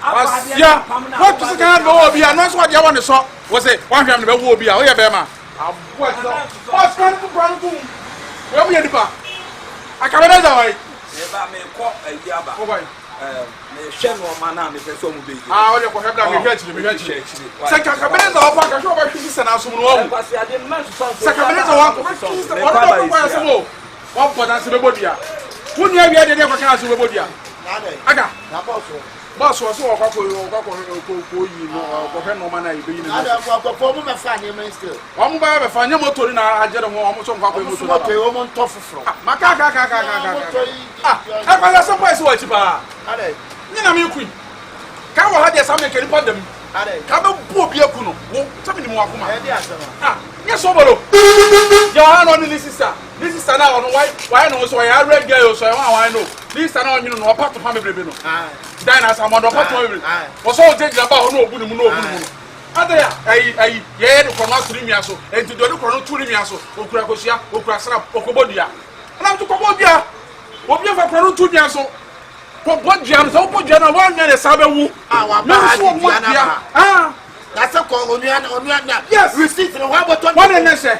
asia what to kan no obia no so dia woni so wo se wan hwam ne be wo obia o ye be ma abo so what kan ku brand ku we mo ye dipa Akabenezer wai e ba me ko ayiaba o bai me hwe no ma na me pese o mu be o de ko hebda me hwe se Akabenezer o pa ka so ba hwi se na so no o se Akabenezer wa ko o ko se mo one point and sebedia. Who near we are the African Sebedia? Aga, boss was so no man. Still. One by a fan motor in a general almost on top from Macaca. I got some place what you buy. Nina me queen. Come on, had some can put them. Come on, poor Biacuno. Something more. Yes, Obolo. Your only sister. This is now on why no so I read girl so I know. This is now you know apart from family no. Diners am on apart from. Was all take about no good no. Adria I yeah the from 3 years so and to do from 2 years so okura kosia okura sra okobodia. Na to kobodia. Obi fa from 2 years so. Kobodia so kobodia na wan na sabe wu. Wa ba that's a call on yes, receipt no wa bottom. What in say?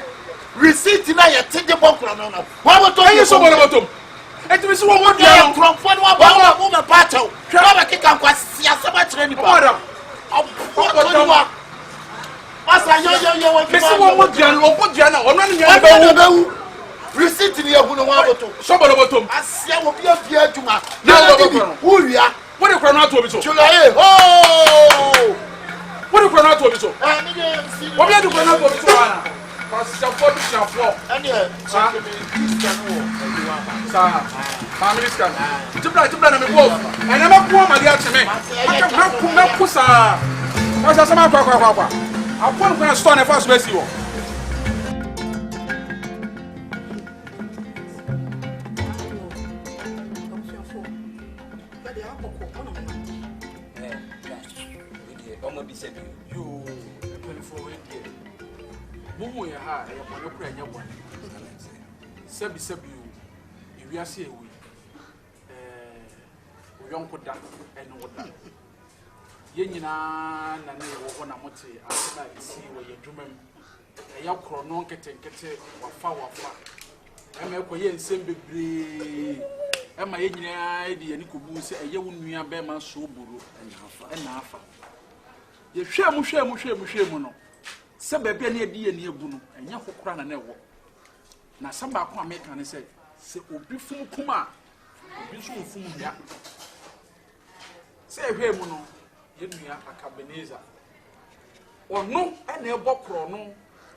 Receipt na ye tede bonkro no no. Wa bottom you so bottom. Et me so wo dia from phone wa ba wo me pato. Twa ba kika kwa sia saba kire ni ba. Bottom wa. Asa yo wa. Me so wo dia na ono ne nya ba wu. Receipt ni ye hu no wa bottom. So bottom. Asia wo bia adwuma. Na wo bottom. Wo wia. What do you cry to be so? Chulaye, oh! What do you cry to be so? I What do you cry to be so? Because your body shall fall. and yeah, Family scan. To plan me both. And I'm not poor, my dear to me. I can't come pusa. What's a summer papa? I want to stone a first best you. You 24 Mumu ya ha ya kwa nokura nya bwa. Sebi you wi ase ewi. Oyonko da ene woda. Ye nyina na ne wo na mote asena isi wo ye dwumam. Ya kro no nketenkete wafa. Ema ekoye nsem bebre. Ema ye nyina de ye ni kobu se eye wo nua be ma so buru ena afa. Ye hwemu no. Se bebe na edi ye na ebu no enya kokora na ewo na samba ko America ne se obi fum kuma obi so fum ya se hwemu no ye nua Akabenezer ono na ebo kro no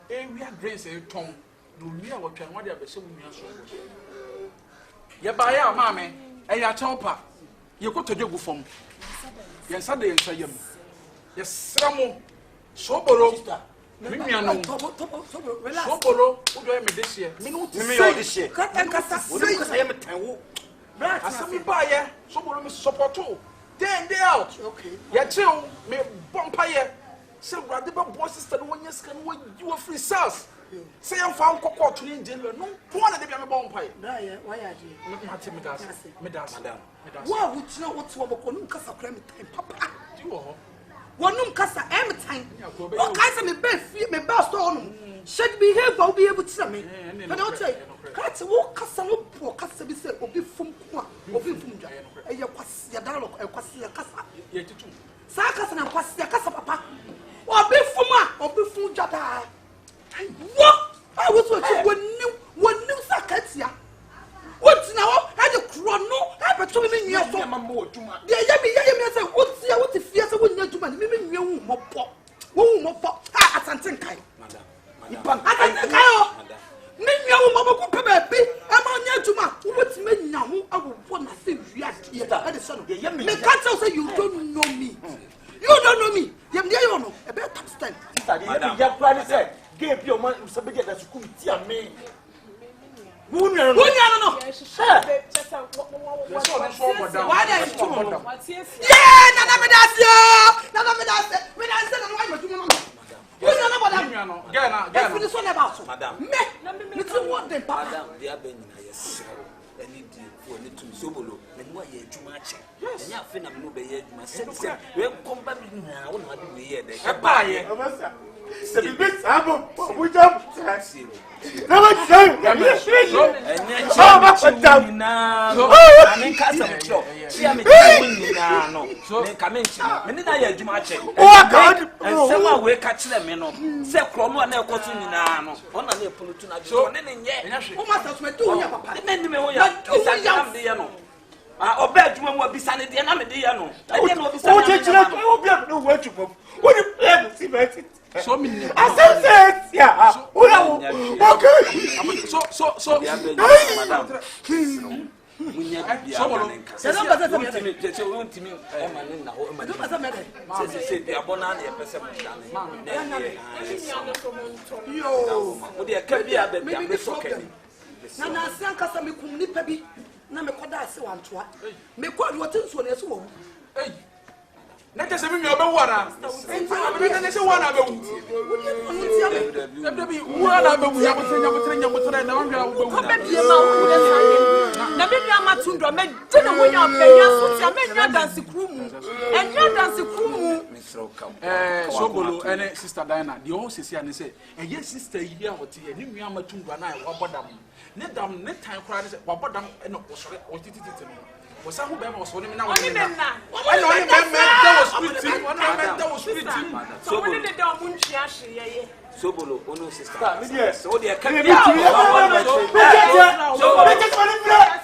ewia grace e ton no nua wotwa no de abese nua so ye ba ya maame eya chawpa ye kotodwegu fom ye nsade ye nsayem ye sramo soboro Mimiano, Sobolo, who do I make this year? This year. I am a town. I saw me buy ya, Sobolo support too. Day out. Okay. Yet, chill, me bumpire. Say, rather, bosses than 1 year can win you a free sauce. Say, I'm found cocoa to Indian, no one of them a bumpire. Why are you? Madame. Why would you know what's what Casa Climate time, Papa? You are. One kasa every time. Oh, kasa me best on. Should behave, I'll be able to tell me. But I'll say, Cats walk kasa no poor kasa be said, or be from Kwa, or be from Jay. And your dialogue, and Quasia Casa. Sakas and Quasia Casa Papa. Or be from Ma, or be from Jada. What? I was watching one new Sakatia. What's now? Had a chrono, I between me, your more to my. Yeah, yeah, what's the fear of when you're to my miming you more pop. Won't pop. I can't kind. Madam. I can't kind. Mimmy, Mamma, baby. I'm on your to my. What's me now? I will want to see you. That is son of the young man. Can't say you don't know me. You don't know me. You know, a better stand. Young plan said, gave your money to somebody that's cool. Me. No. Why are you doing? Yeah, so many. I said, yeah. So, madam. Let us have me over water. And say one of them. Sobolo and Sister Diana, the old sister, and say, and yes, sister, here, what you knew me, I'm a tundra, and I wabadam. Let them, let time cry, wabadam, and what it is. Was some of was holding now? I know was pretty. So when they don't want Sobolo, ono sister. Yes, so they can be.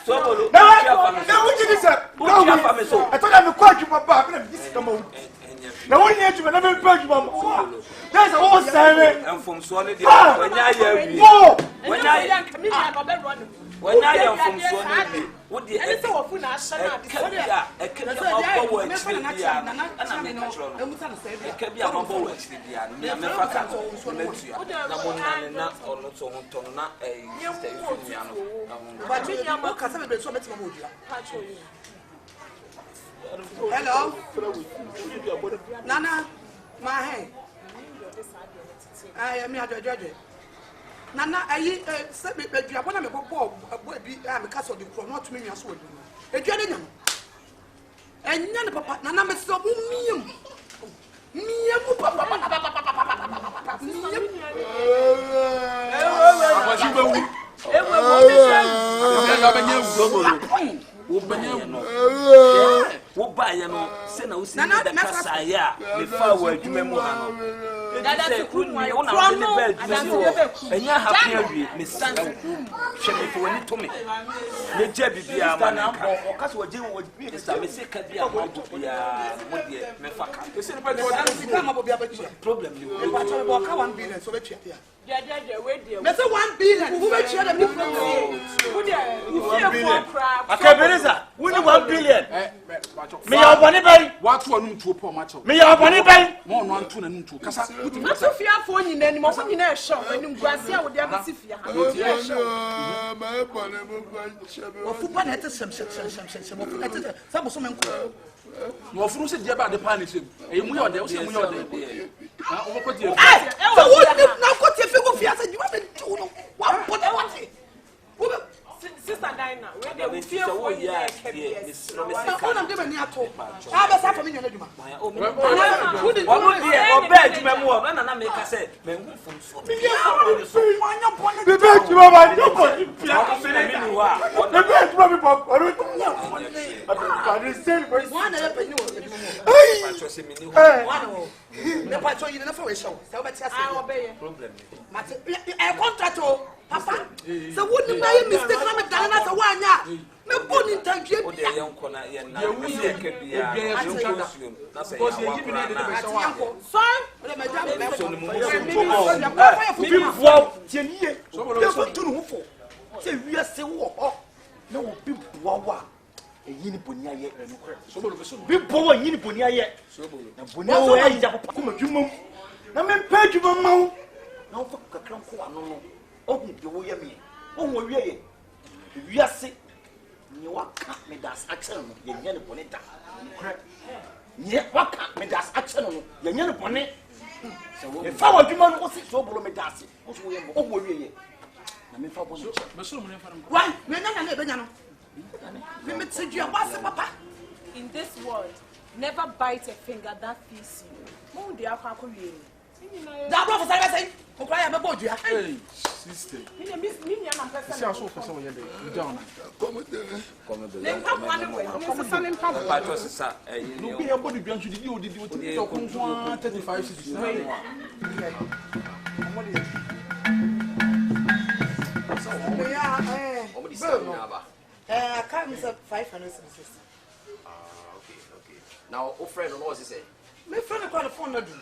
Sobolo, now what did you say? I thought I'm quite mo. Na won ye adwuma na me pa adwuma mo. That's all say. And from so ne dia wanya ya wi. Wanya ya me na no be run. wanya ya from so ne bi. Wo di e se wo fu na ahye na e ka bia ma bo wa chiri bia ana me ka tro no e ka bia ma bo wa chiri bia na me fa ka na tua na mo na na ono to ho to na sister ifu nya no ba mi nya mo ka se be so betima mo dua hello nana ma he ay mi ajojoje nana ayi se be dua bona me bobo bi me ka so de kro no to me nwa so odi edua de nyam enya ne papa nana me so bu miem papa miem wo ba ya no se na wo si da kasa ya me fa wa adwuma mu ha no se kunni wo na wo ne ba adwuma enya happy awie me san hwe me fo wani to me ne je bibia ma na o kasa wo je wo bi sa me se ka bia ma bo bia mo de me fa ka se ne pa de wo dan sika ma bo bia ba chi problem ni wo ba cho bo ka 1 billion so be chi ya je we de me say 1 billion wo be chi dem ni problem wo de you feel Akabenezer, we need 1 billion. Me ya obani bai. What to anum to poor macho. Me ya obani bai. Mo no antu na num to kasa. ma sofia fo nyina ni mo fo nyina e show anim guase a wo de abesi fia ha Ma bone mo gwa o fu pa na ete sem o fu na ete sa bo so men ko No furu se dia ba de pa ni sem. E mu yo de, o se mu yo de. Ah, o ko die. so wo na ko tie fi go fia sa juma be tu no wa po de wa ti sister Dina we de we feel for you there o na de be ni ato a be sa fa me nyana juma o me wo de o ba adwuma mu o na me ka se me hu fun so me anya bo na Be be adwuma ba ni ko pia. o me na mi wa Be be adwuma bi pa. Ba ni say boy. one na pe ni wo adwuma mu pa cho se me ni hu one o me pa cho yi na fa we show sa o be ti ase ah obey problem mate e contract o papa so wo ni na mistake na me dana na so wa anya me bo ni tantwie o de ye nko na ye na we se ke bia na se ya wa na so le me jam me so ni mu Bi bua tie ni ye. Be ko tu no fo. Se wiase wo ho. Na wo bi bua wa. Eyi ni boni aye. Bi bua wa yi ni boni aye. Na boni wo ya ja papa ko madwuma mu. Na me pa adwuma ma wo. Na wo kakra nko ano no. Ohu de wo ye me. Ohu wo wie ye. Wiase ni waka me das action no ye nya ne boni da. Nye waka me das action no ye nya ne boni. Me fa wa dwuma no si so bolo me das. Wo so ye mo. Ohu wo wie ye. Na me fa boni. Me so mo ne fa no. why me nya na e be nya no me tedua wase papa in this world never bite a finger that feeds you mo de akwa wie da bro for say say o kwa ya me bo dua Hey, sister. ni nya na pesa See how so for some ye dey. You down now. le npa kwa ne we ni se ne npa pa cho se sa No be your body bi antu di o di o ti to kun 35 cities na. I can't miss 500 cedis. Okay. Now, o friend on what he say? My friend call the phone na do.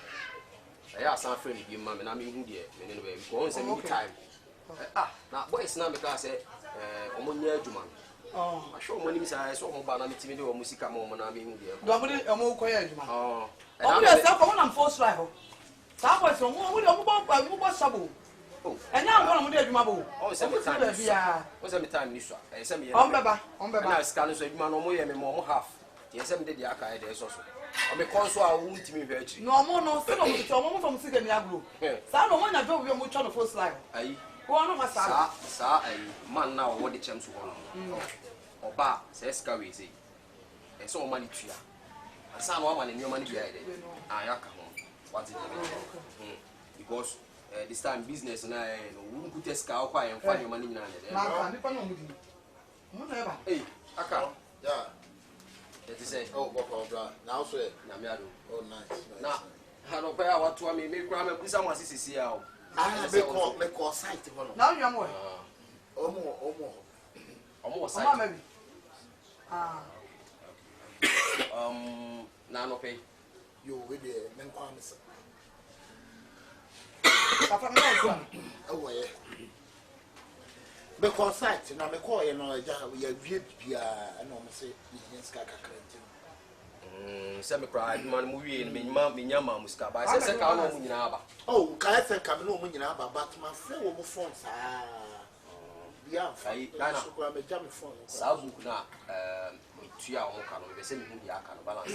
I ask some friend give man na me hu die, me no be go on say me time. Na boys na me ka say omo nya adwuma. I show money me say so omo ba na me timi de omo sika mo na me hu die. Do mo de omo ko ya adwuma. Omo de say for one force right ho. Sa boys omo bo sabo. And now one of the adwuma bo. O say me time. O say me time ni so. E say me. On beba. Na scan so adwuma no mo ye me mo half. Ye say me de dia aka e de so so. O me konso a wo ntimi hwe achi. No mo no say no mo to omo from sika ni agro. Sa no mo nya do we mo twa no force line. Ayi. Wo no ma sa ayi man na wo de chem so ho no. Oba say ska we say. E so o mani tua. Asa no amane nyoma ni bia e de. Ayaka ho. What is it? Because this time business na no we put ska kwa en fa nyoma ni nyina ne. Ma ni pa no mo di. Mo na eba. Hey, aka. Yeah. That is it. Oh, bro. Now so Na me ado. oh nice. Na ha no pa ya watu me kura me kusa mo asisi ya o. Ah, me call site ho no. Now you am where? Omo site. Mama maybe. Na no pay. You with the men qualms. Oh, yeah. Because sight, and I'm a call, you know, we are viewed via an almost say, yes, Semi-pride, man, movie, and Minyama Musca. I said, I don't know. Oh, I think I'm no money now, but my friend will phones. Yeah, I'm a jammy phone. Sabu, now, 2 hours, they send me the account balance.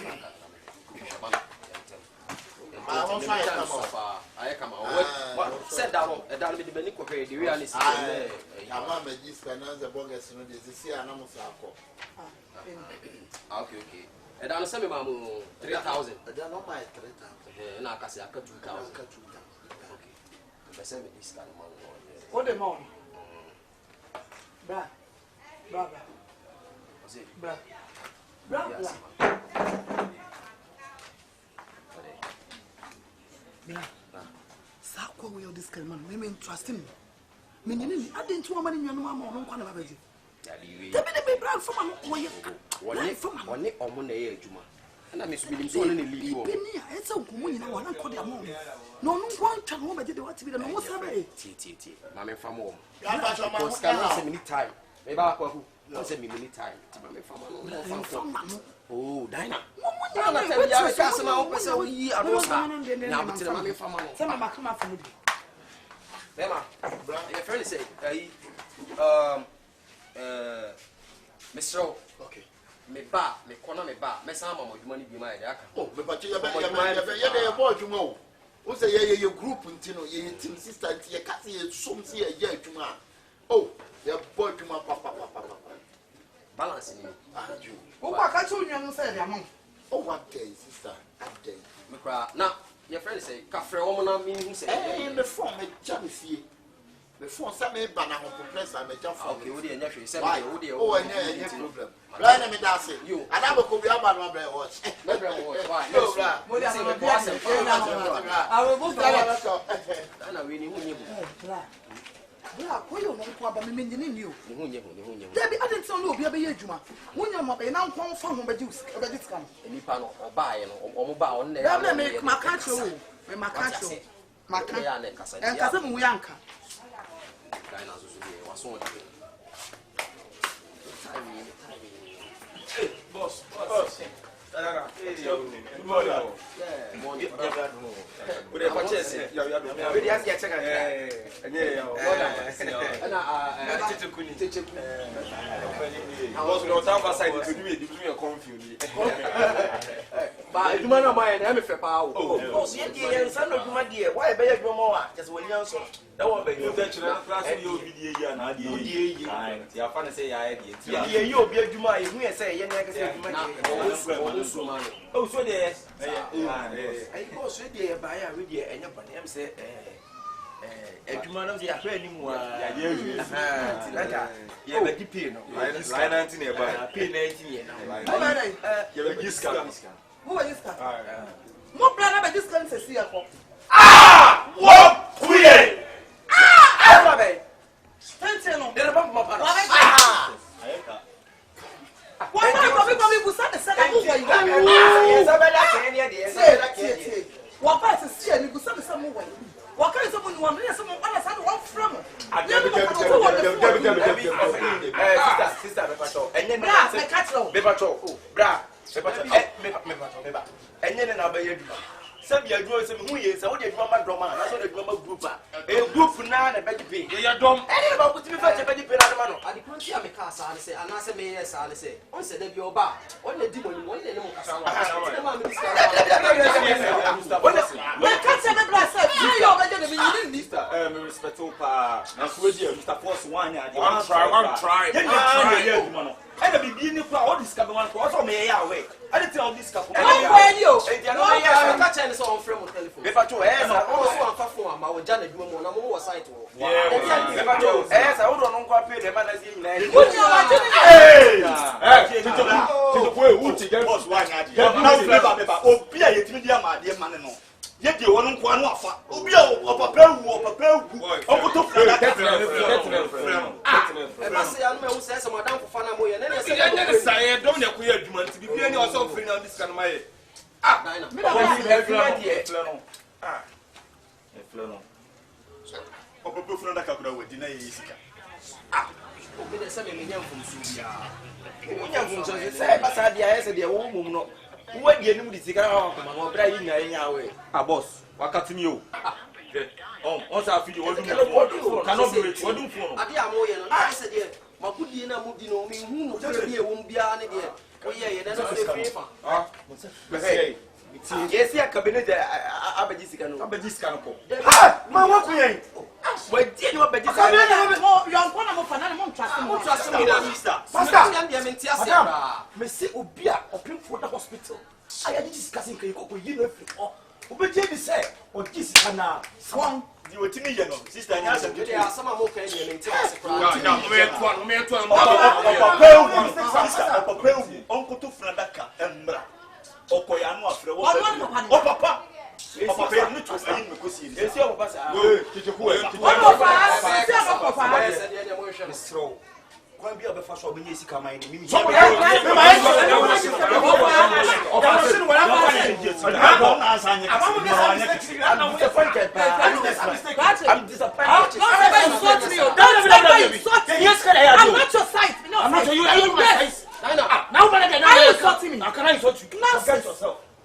I come out. Set down a down with the Benico, the reality. I'm a dispenser, bogus, and this year, and almost okay. And I'm sending my 3,000. I don't know my 3,000. And I can say I cut 2,000. Okay. If send me this kind of money. What the money? Bra. Was it? Bra. Sako we this kind man. Me trust him. Me ni I didn't want money no mama no kwa na babaji. Be brand for man ko ye. One omo na ye adwuma. Na me so bi nim so na leave wo. Be ni a etsa nkomo nyina wa na ko de amon. No kwa ntwa no baje de wati bi de no sabe. Tie. Ma me fam wo. Because can say many time. Me ba kwa hu. No say me many time. Ti ma me fam. Oh, Dina. I'm not telling you, I can't say my person. We are not. Now, but tell me, family. Tell me, come out from me. Emma, your friend say, Mr. Okay. Me ba, me corner me ba. Me sama mo money be my there. Oh, me but you boy you know. Who say your group ntino, your team sister, your cat, your some see a year to oh, your boy to my papa. Balancing you. Oh, I can't show you say among. Oh, what day, sister? What day? Me cry. Now, your friend say, "Cafe woman na me who say." Eh, the phone me jam see. The phone say me banana compress I me jam phone. Okay, what dey nya hwe say me dey oh, any problem. Right me that say. You. And I go be about my brother watch. My brother watch. Why? No, bra. Mo dey am boss. I will go that. Na we ni hu nye bu. Bra, ko yo mo ko aba me menjini ni o. Ni hu nye. Debi adent so no obi abe ye adwuma. Wonya mo be na nkon fa ho be juice, be dit kam. Nipa no oba ye no omo ba on na ya na me maka cho o. Me maka cho. Maka. En kasa mu yanka. Dai na so so ye waso de. Boss. Good morning. Yeah, morning. We dey purchase. We dey ask you check boss, we don't have side to do it, you confused. But you man my na me fe pa o. Boss, ye dey san no duma dey. Why be you mo wa? Just we yan so. That one be you fetch na class we obi dey here na dey. Dey. Ya fa na say ya dey. Ye ye obi adwuma ye hu ye say ye na ka say adwuma dey. Oh, so dey. I boss we dey ba ya we dey enya bana am say adwuma no dey ahwe ni mu a. Ya ye wi. Naka ye be di pay no. Line 19 e ba. Pay 19 ye na. Ye be giska. Who are you star? Mo plan na be this can say see akọ. What kuye? Ah, babe. Tente no. Dey remember my father. Ayeka. Why not come we busa the second move why you. Yes, I better say any dey. Say. Wa pa se see ani busa the second move why. Wa ka so mo no na so mo ana sa no from. Sister, me pacho. Enye Bra, me catch no. Me pacho. Bra. Me pacho. Enye na ba yeduma. Sabi adwo se me hu ye se wo de adwuma ma drum na so de adwuma group a. E group na na be di pe. Ye dom. Ene ba kuti me fa che be di pe na ma no. Ade ko tia me ka sa se ana se me yes ana se. On se de bi oba. On na di mo ni, on na mo kasa wa. Ma me diska. Me catch me bra say. You over there be you need. Mr. Me respect pa. Na so we Mr. Force one ya. One try. Yeah, no. And the beginning for all this cabin one for also me ya we. I didn't tell this cabin. Where you? E dia no ya ka cha ni so on frame telephone. Me pacho no. O so an fa phone ma wo ja na dwuma mo na mo wo site wo. Me pacho sa wo do no kwa pay de ma na sie nyina. Tito boy who ti get boss one ya. Ya me ba obi a yetimi dia ma de ma ne no. Ye de wonu kwa no afa. Obi a opapa wu. Okoto frame. E ba se ya no me wo se madam ko fa na mo ye. Na ne se ya ne say don ne ko ye adwuma nti bibia ni o so free na this kan ma ye. Me na Opo funa da kakura wadi na yisika. Obi de se me nyam fom so bia. Nyam fom so se ba sa dia ese de wo mum no. Wo die nim di sika na ko ma no bra yi nya we. Boss, wakatimi o. On sa fidi wodum. Cannot do it. Wodum fo. Ade am ye no na se de makudi na mudi no me hu no se de wo bia ne de. Wo ye na no se free fa. Yes, Akabenezer abeji sika no. Abeji sika no ko. Ma wa ku yen. Wa di ni abeji sika. Akabenezer mo yo nko na mo fa na mo trust me. Mo trust me na sister. Pastor, me menti ase bra. Me se obi a opimfo da hospital. Aya di sika sin kan ko yi no afri. Obeje bi se o di sika na. Swan Di wetimi ye no. Sister nya asem de asama mo kan ye menti ase bra. Ya, me to. Papa, onko to funa da ka embra. Okoya no afre wo. O papa. Papa ya mutu ayin me kosi ni. Esi o papa sa. Tijeko e. Misro. Kwa bia obefa so obenye sika man ni mimi.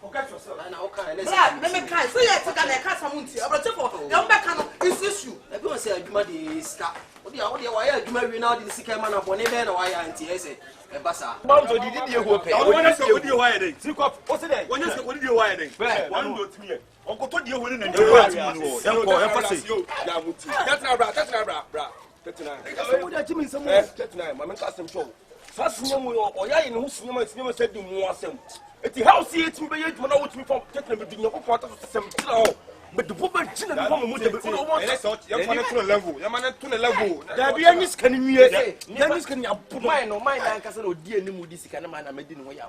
Forget yourself. Let me cry. So you take an account for Munti. I'm not for the Umbecano is issue. Everyone say Juma de ska. What the why Juma we now the sika man upon even why auntie say e basa. Mom to did you hope. When say what you why then? Think of what's it? When you say what you why then? One do to me. Uncle to the one in the Yanko emphasis. Ya muti. That's na bra. 39. What Jimmy some 39. My custom show. First name we oya in who sinema said do mo asem. Eti house it me be yet na what me from take na be do nyako kwata sem tira ho. But the woman chin na come mo de be no want. You man to level. You man to level. Da be any scan nwie. Any scan ya bu mine no mine na kasa na odi anim odi sika na man na medi no ya.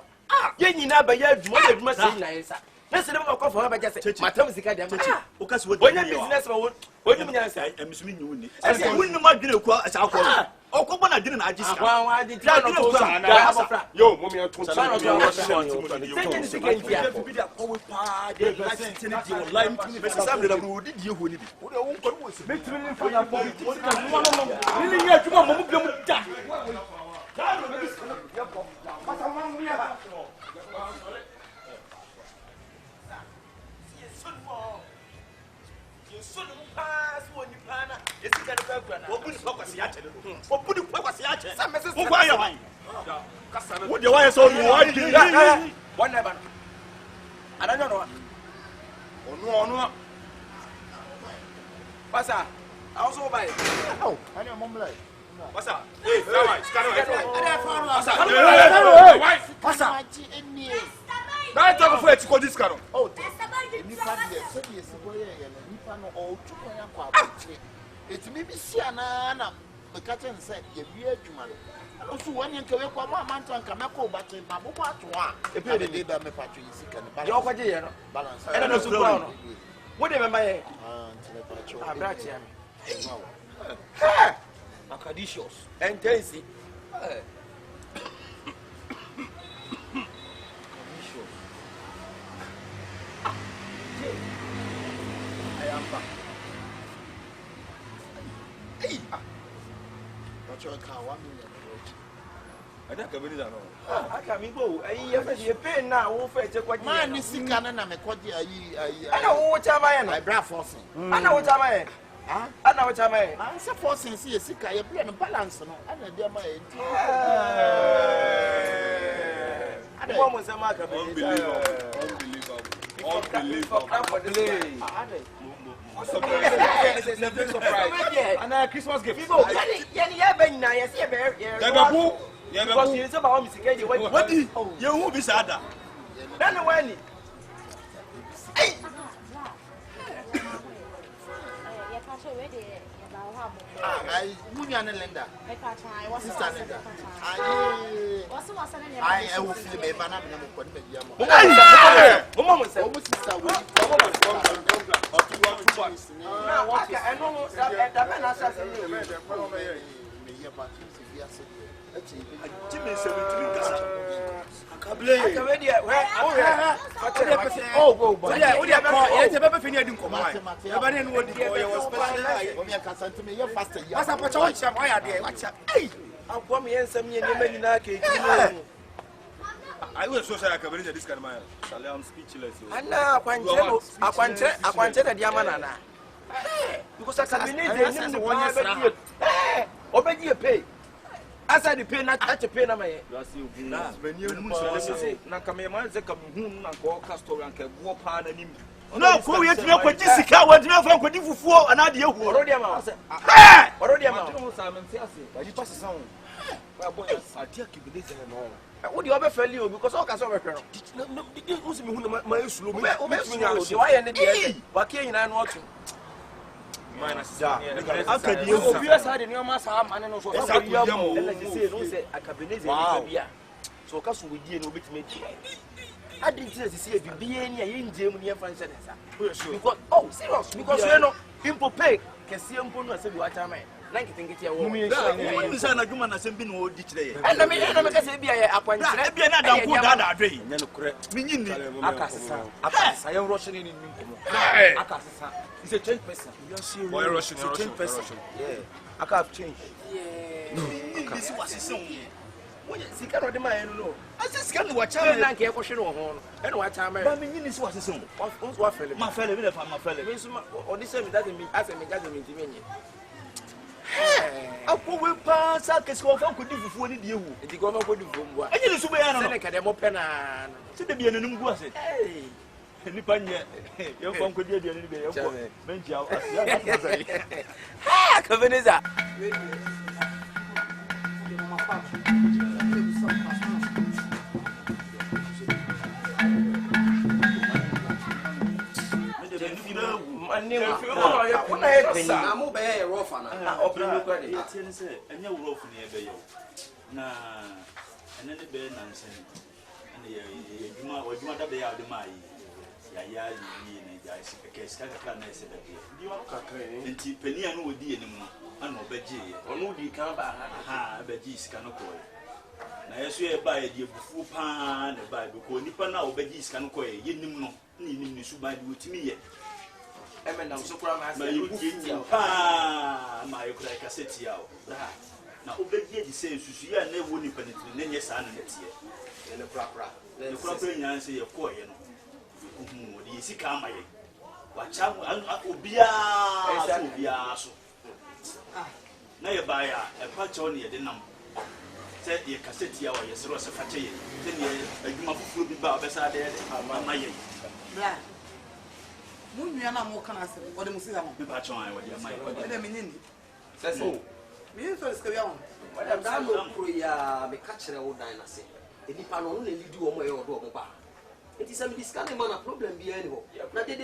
Ye nyina ba ya adwuma sei na yesa. Na se dem ko for ba ja se matam sika de amachi. O kasi wo Onya business ma wo. Onya mu nyansa. Emisumi nyi woni. Ese wonni ma dwene ko asa akọ. Okogbo na dwene na agi sika. Wa di try no to sa. Yo, mommy to Say ni sika ntia. Bi da ko we pa de license ni di online me se sam de na bro di die ho ni bi. Wo de won ko wo se. Me tiri ni fa na politics ka no. Ni nya adwuma mo mu bi mu da. What do I saw you? One never. I don't know. Oh no. Pasa, I also buy. Oh, I know mom like. Pasa. Hey, Pasa. Now talk for it to this car. Oh, nipa de so de esibo ye nipa no o tuko ya kwa abotire. Etimi bi sia na meka chen se ye bi adwuma no. Osu wani nke we kwa ma manto nka meko bate ma bobo ato a. Ebi de ba me patro yisika ne balance. Yo kwaje ye no. Balance. Ena no su kwa no. Wo de memba ye. Ntele patro. Abrachi am. Ha! Acadicious. Intense. Akabenezer no. Akamigo, you pay now, who fetch a quite Man, this sika na me kwaje ayi. I know what am I? My bra forcing. I know what am I? I know what am I? Man, say forcing see sika ye play no balance no. Ana dey ma e. What was am I? Unbelievable. And a Christmas gift. People, because you about me to what do you won't be sad? Then when I Munya Lenda. Sister Lenda. I will feel me banana for the Mama said, almost sister will here, but we are saying, Jimmy 17 kasa. Akabenezer, where? Oh, go, but yeah, it's a baby finish in command. Everybody know what the boy was special. when you can send to me, you're faster. As a patch, why are they? Watch out. Hey, I'll come here and send me a name in Naki. I will so say Akabenezer this kind of man. I'm speechless. And now, I want the Diamana. Because Akabenezer is the one year. Obey your pay. As I pay not touch a pay na my. No, go yet no kwa Jessica wa dina fa kwa difufuo ana de ehu. Already am. Already am. Simon Siasi. But pass sound. Why boy Satia Akabenezer no. What do you ever fail you because all can so repair. No, you see me who my slow. Me why any dey. But can na no to. Akadi ehu. Obi asade ne o ma sa ma ne no so. Say no say Akabenezer bia. So ka so we die no obetime die. I didn't see a BBA in Germany and France. Because, oh, serious, because you know, Impo pay, can see him put us a watch. Like you think it's your woman. You say na juma na sembi no ditch dey. And I mean, I don't say be a appointment. Na be na dan ko da dey. Na no correct. Me nyini. Akasa, I am rushing in Akasa. It's a change person. Boy rushing, it's a change person. Yeah. I can't change. Yeah. This was his own. See, can't do my no. I just can't watch out. I can't question on. And what time? But me nyini so was his own. What fellow? My fellow, me my fellow. On this same doesn't mean as a doesn't mean to me. Apo we pass a case of uncle fufu ni de ewu. The government go do bomba. Enyi so be ya no. Say ka dem pena. Se de bia nanum gu ase. Nipa nye. Yo fa uncle de ni be yo ko. Menji asia. Ha, Akabenezer. I'm a rough and na yesu e ba ye die bufu pa na ba because nipa na obaji sika no koye yenim no ni nim ni suba di otimi ye e na so kura ma se bufu pa ma ye kura kaseti ya o na obaji di se susu ya na wo nipa ni tiri nenye sa na netie ne kura nyan se ye koye no kuhu wo di sika ama ye wacha obia so na ye ba ya e pa cho ne ye de nam said the cassette hour, yes, Rosa Fati, 10 years, a human food be bar beside it, my ye. Black. Munana more can I say, what the Muslim, the patch on what you might put them in. Says so. Me first go on. Madam Damo, we are catching a old dynasty. The Nipan only do on my own dog. It is a discarding man a problem behind him. Now they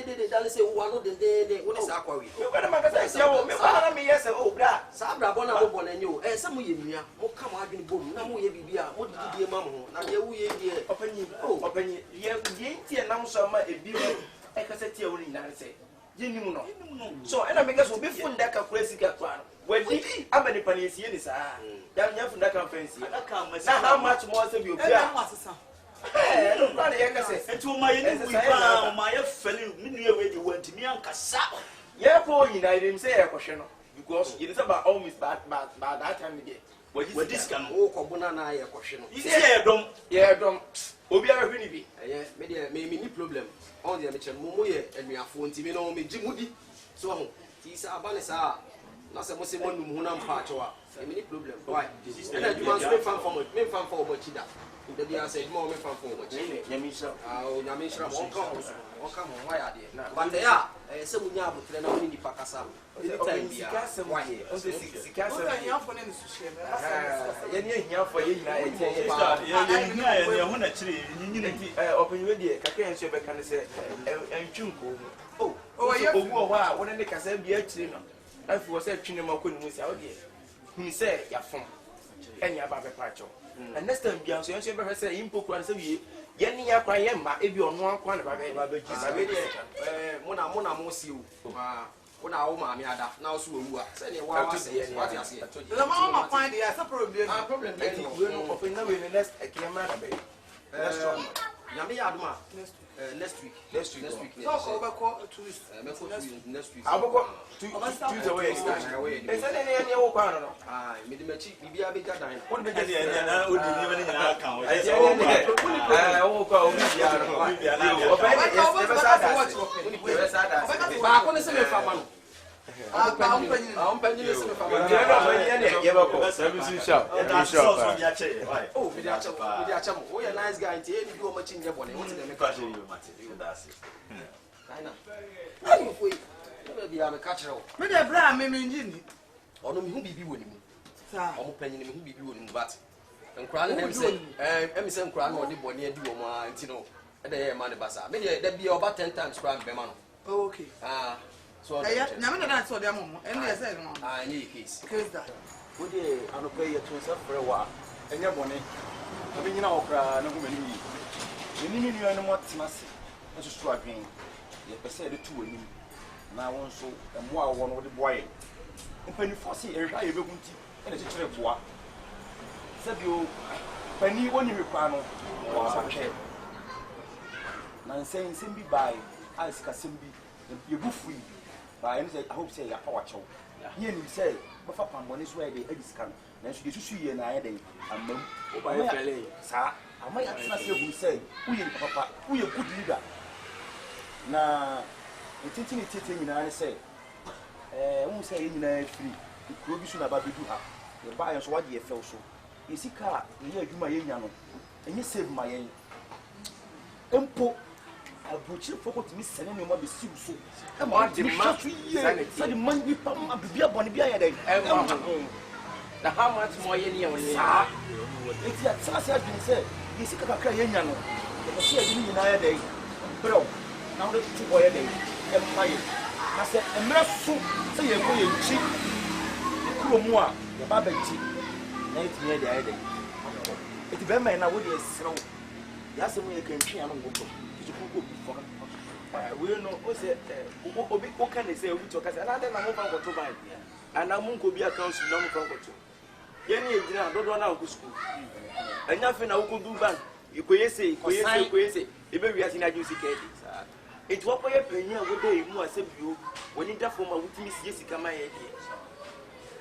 say, one of the day, what is aqua? You're going to say, me, yes, oh, black. Sabra Bonabon and you, and some of you, oh, come on, boom, now we be what did you, mamma? Now you, open you, open you, ye, and now some a beauty, a cassette only, I say. You know, so and I make us be fun that crazy cat one. When I'm many pennies here, is damn you from that conference. Now, how much more than you? To my fellow, where you went to me and Cassa. Yeah, poor United say a question because it is about almost bad that time again. What is this can Cobunana a question? Yeah, don't. Obia really be. Yes, maybe problem. All the amateur Momoye and we are 40 minutes, Jimudi. So, he's a banisa. Not a Muslim Munam Patoa. Any problem. Why? And I do not fan for Chida. The dear said, more from forward. Yamisha, Yamisha, won't come on. Why are they? But they are some Yabu, then only the Pacasa. Open your dear, Kakan Shebe can say, and Chunko. Oh, wow, when they can say, be a chino. If was a chinema couldn't miss out here. He said, Yafon, and Yababe Pacho. And next time, Bianca, you ever say, Impo, and say, Yenny, I am, if you are one corner of a baby, Mona Mosi. Una o ma mi ada. Na o so wu a. Say ne wa wa say what you say. The mama find the problem. Problem dey. We no open now we next ekema na be. Next one. Nyame ya aduma. Next week. So go tourist. Next week. Aboko Tuesday way extension. E say ne wo kwa no. Ah, me de machi bibia be gadan. What be get na o di ni na kan o. Wo kwa o bibia no. O be sada. Ba ko ne se me fa ma no. Umpenyi se me fa ma. Ye ba ko. Service shop. Oh, me dey acha mo. Oh, you nice guy. Tie ni bi o machi nye bone. What dey me ka you mate. That's it. Kaina. Ayi foi. Me bi am ka kire o. Me dey bra me engine. Ono mi hu bibi woni mu. Sa. Omo panyi ni mi hu bibi woni mu but. Nkura na em se nkura na odi bone adi wo ma nti no. E dey ma ne basa. Me dey da bi oba 10 times kura be ma no. Okay. So nyame na so dey mom. En dey say no. Nye case. Case that. Wo dey anope ye to se frɛ wa. Enye bone. Obi nyina okra na hu mani yi. Ni ni no mo tena se. Nso so adwen. Ye pese de tu wani. Na won so emo a wo no de boye. Mpanifo se ehwa ye begunti. E de kire boa. Sabio pani woni me kwa no. Wa hwe. Na nsen bi bai. As ka sembi. Ye bufu yi. Ba em say I hope say ya power chow. Ye ni say ba fa pambone so e de ediskan. Na so yesusu ye na ye den amam. O ba ye fele. Sa ama ya tena se hu say uye papa uye good leader. Na ntinti ni tete nyina ne say won say ye nyina free. Kuro bi su na ba bedu ha. Ye ba ye so wade ye fel so. Ye sika ye adwuma ye nya no. Enye save ma ye. Empo abuchi foko timi sene me mo be siu so. E ma de ma sa de man bi pam abibia bone bia ye den. Na how much more ye ne woni. Eti atsa se adwin se ye sika kakra ye nya no. E se adwin nyina ye den. Bro na wo tu boye den. E ma ye. Na se emra so se ye ko ye nchi. Kuro mu a ye ba ba nchi. Na eti ye de ye den. Eti be ma na wo de esrew. Ya se mu ye kantwi anu go. We know o say obi o can say obi to kasa na na mo fa ko to ban ana mo nko bi account na mo fa ko to ye ni ejina dodo na ko school anya fe na wo ko du ban ikoyese ebe wi ase na ju sika edi eti wo ko ye panyin a wo dey mu ase bio woni da fo ma wutimi sie sika ma ye di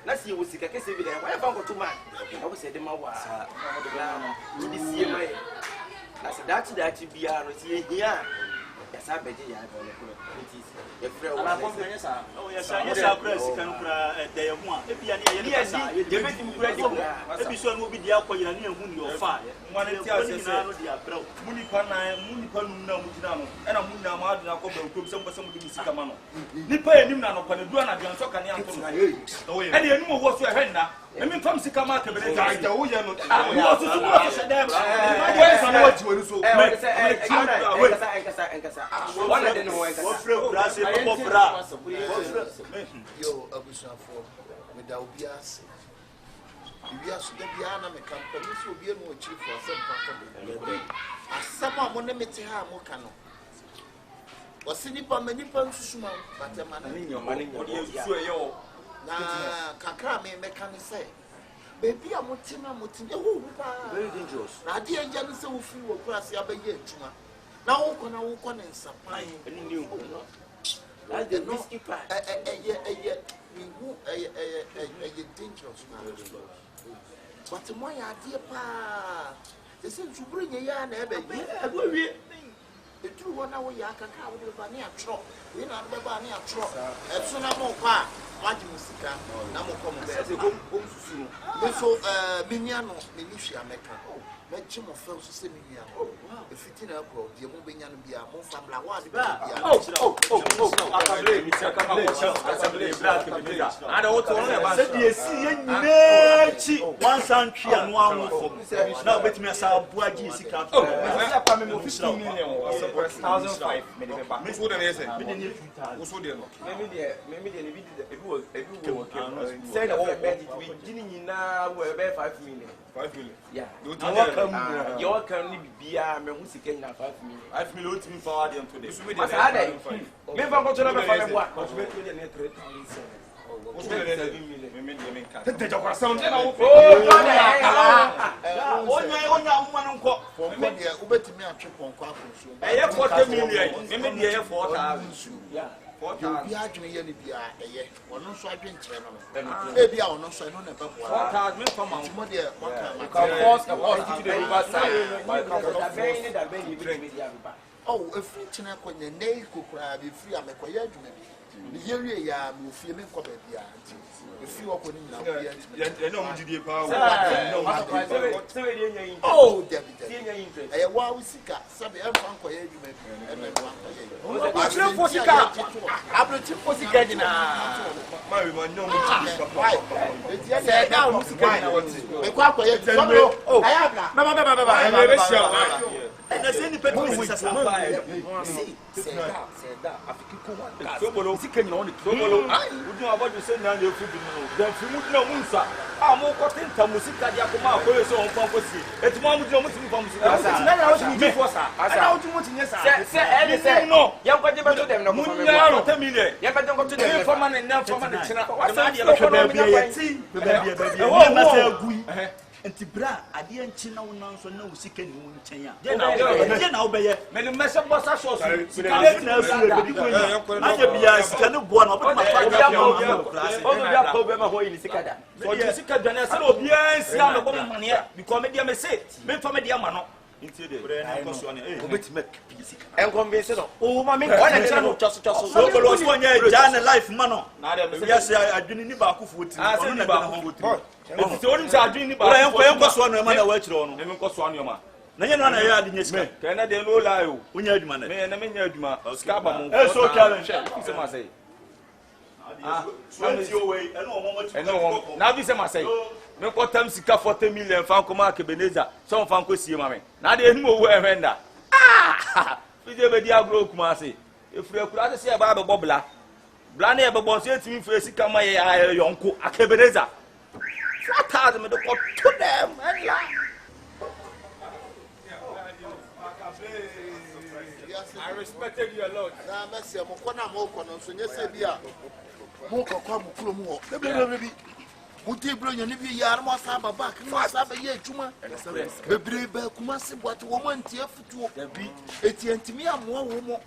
na sie wo sika kese bi da wa fa ko to ban na wo se de ma wa na di sie ma ye na se dachi bia no sie hia yasa beje ya do le ko ye frɛ wo na ko nyɛ sa o yɛ sa kura sika no kura da ye ho a e bia ne ye sa ye beti mu kura di ko e bi so no bi di akɔyira ne hu ne ofa mo ne ti asese no di abrɛ mu ni pa num na mu gina no e na mu na ma adu na ko ba ko bi sɛ mo di sika ma no ni pa enim na no pa ne du na bian so ka ne anto no e de enim wo so e hwɛ nna e mi fam sika ma Akabenezer ja wo ye no wo so so wo so dem wo sa no waji woni so One of them yo abusafo me da obiase biase da bia na me kampani so obi no chiri for asem papa asem a mo ne mete ha mo ka no wose nipa manipa nsusuma batema na yesu eyo na kakra me ka ne se baby a motina ewo pa very dangerous na ade anja ne se wo fi wo kurase abaye atuma na wo ko ne nsapan eni ni o that's the risky part we who dangerous man but mo ya ade pa they say subure nye ya na ebe agwawie etru wona wo ya akaka wo de ba ne atro we na be ba ne atro etso na mo pa waji musika na mo ko mo be se ko susu no be so minia no me ni hwia meka me gye mo fa so se minia no e fiti na ko de mo benya no bia mo fa bla wa de bia Akabenezer bra Akabenezer ada wo to no e ba se de esi ye nyina chi one sound tree and one for now bet me as a buaji sika oh I pa me 15 million 1005 me dey ba me so dey say me dey so dey no me dey say na what bet it we gini nyina we be 5 million 5 million yeah you can ni bibia me hu sika nyina 5 million 5 million otimi forward dem today as I dey me fa ko tona be fa me boa ko be to dey na 3000 oh, if you china ko ne nei ko kura be free amekoya adwuma bi ye wie ya me ofie me ko ba bia if you ko ni na ya no mjidie pa oh David eh wa usika sabe e fa nkoya adwuma bi e me wa nkoya abro fosika abro ti fosika dina ma we ma no mjidie say down usika dina me kwa nkoya so oh ayabla be sia na se ni petu sisa sa seda afiki ko wa sobolo sika nyina woni sobolo udu abodu se na le fudu no dan fi mu na munsa a mo ko tenta musika dia ko ma ko le so on pon ko si etuma mu dina mu ti fa musika sa na na wo ti mi fo sa na wo ti mu ti nye sa se ele se no ya ko je be to dem no ko me mo 10 million ya be don ko to dem for man na for man china wa sa dia be be be ti be be ma se agui enti bra ade enchi na wonan so na usika ni wo nchen ya je na wo beye me no mese bossa so sika na asu e bi ko ni anya bia sika ne boa na obi ma fa ga bia problem ho yi sika da so je sika da na se obi ansi am go mane because me dia me say me fa me dia ma no nti de na ko so ne obeti make sika en convince no o ma me ko na chira no choso so bolo so nya jana life ma no na de me say adwini ni ba ko fuoti ono na gana ho fuoti eti onim sa adwini ni ba ko so no ma na wa chiro no me ko so no ma na nye no na ya ade nya sika ka na de no lie o wonya adwuma na me na me nya adwuma sika ba mo so challenge se ma say so ti o we eno mo na bi se ma say me ko tam sika 40 million fan ko ma Akabenezer so fan ko sie ma me na de enu owu ehwenda fi je be di agro kuma se efure akura se e ba be bobla bla na e be bon se etimi fu sika ma ye yonko Akabenezer flat me de ko to them and la I respected you a lot. na mesi mo ko na mo ko no so nye se bia mo ko kwa mo kuro mo bebre Uti bro nya ni bi yar mo sa baba ke mo sa ba ye adwuma bebre ba kuma se boate wo mo ntie futuo eti antimi amwo wo mo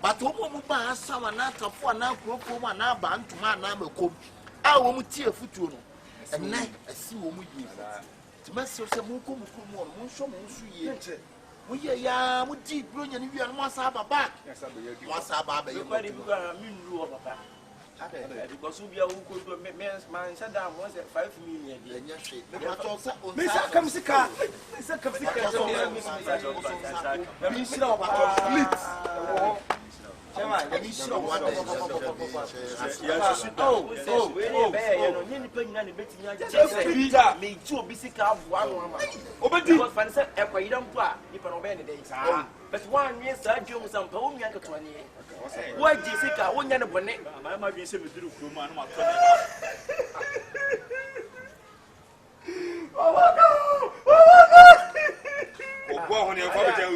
but wo mo ba asa wa na tafo na krofo mo na ba ntuma na makom a wo mo tie futuo no enai asi wo mo yi ti mesi se mo ko mo nso mo nsu ye mo ye ya mo di bro nya ni bi yar mo sa baba mo sa baba ye mo because we are who could man said that was 5 million. Mr. Kamsika, Mr. Kamsika, but one year, Sir Jones and Paul Yanka 20. Why, Jessica, one year bonnet? I might be saying to the man. Oh, on your father.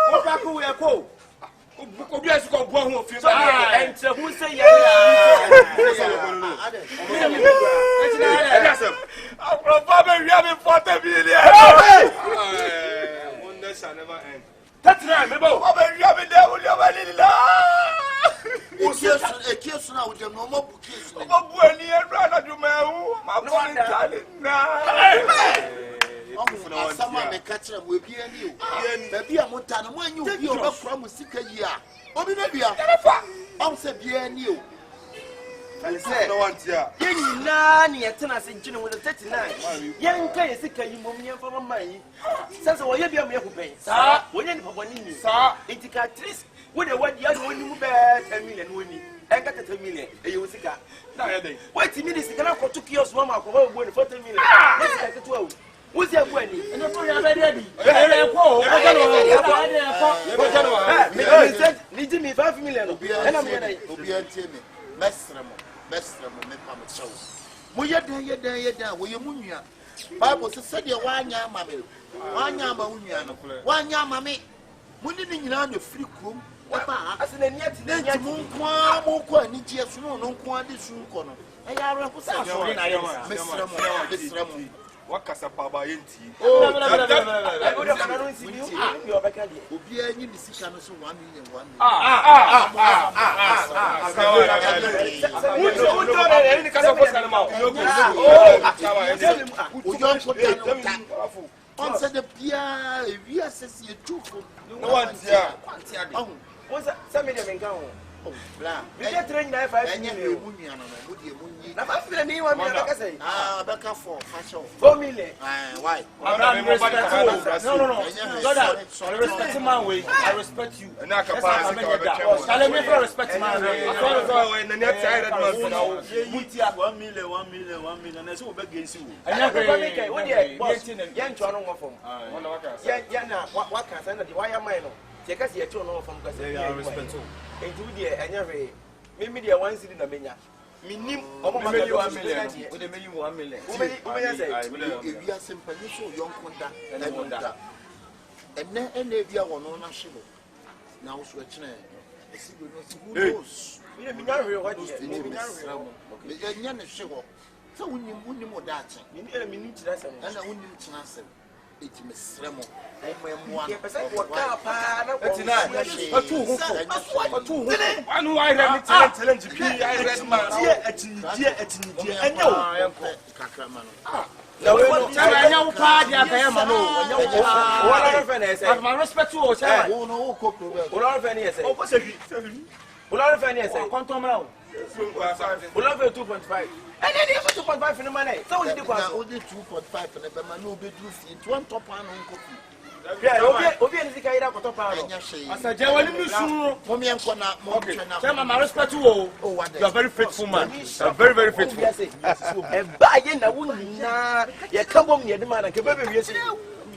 what back who we are called? Yes, go who feel And so who say yes? I'm from Bobby, we have 40 million. Wonders shall never end. That's right, Mabo. We have there with your a kiss now with your normal bookies. Someone may catch them will be a new. Maybe a montana when you be over from Sika year. Or maybe I'm said, be a new. I said, no one here. Young Nani at Tennessee Junior with a 39. Young Kayasika, you mummy from my sense of what you be a mere who pays. Sir, when you have one in you, sir, it got 3. What a what young when you bear 10 million winning. enka 30 million e you sika na ya dey wait minutes sika na ko 2 kios mama ko ba go 40 million na sika ketu awu wo si agu ani eno to ya be ready e ko ni di mi 5 million no e na me na obi antie me mesremo me pa me show mo yeda wo ye munua Bible said you wanya mame wanya ma unua no wanya mame muni ni nyina na free krom papa asena niati mu nko ani tie so no nko ade su nko no e ya re ko sa so na ye mesremo wakasa baba yenti obi anyi ni sika no so 1 million on said the pia we assess you too for no one here what's some of them go oh bla we get train na 5 million munua no mo die munyi na 5 million ni 1 million ka say beka for fashion 4 million why no I respect man way I respect you and I can pass shall me for respect man so na net tired man for now 1 million na so be against you and we dey boss yan twa no ngofom yan na waka say na the wire mine no tie ka say twa no ngofom ka say I respect you enti we dey anya we me dey 1 cedi na menya minim omo ma dey 1 million we dey meyi 1 million we meya say we are simple so young konda ene bia wono na hyewo na wo so akire esi go no si who knows we me nya we ho dey me nya we nya ne hyewo so wunim odache minim tira sem ana wunim tira sem eti mesremo mo ke pesa ko ka pa na ko atu anu I read challenge bi I read man die enyo kakra na we no anya wo pa dia ka ya ma no anya wo wala no fe na say I respect you o say wo no wo ko problem wala no fe na say o ko say wala no fe na say kontomra o wala fe 2.5 and then you 2.5 for the money so we dey kwaso o dey 2.5 na be ma no be do fi 1 top an nko fi yeah obi en sika ira ko top an asa je wani mi sunu mo mi enko na mo twa na say mama respect you o you are very faithful man you are very faithful e ba ye na wo nyina ye ka bom ne de ma na ke be be wiese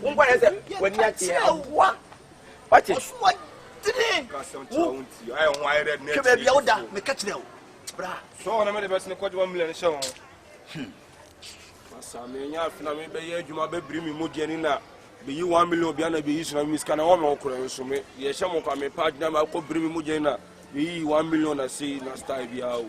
wo ngwa na say wani ati wa what is what did ka se on ti I on I read net ke be bia wo da me ka kire wo bra so na me de best ne kwaje 1 million she won masa me nya afina me be ye adwuma be biri mi modie ni na be yi 1 million bia na be yi suna mi ska na wo me okoro so me ye she mo kwa me pa na ma ko biri mi modie na be yi 1 million na say na style bia o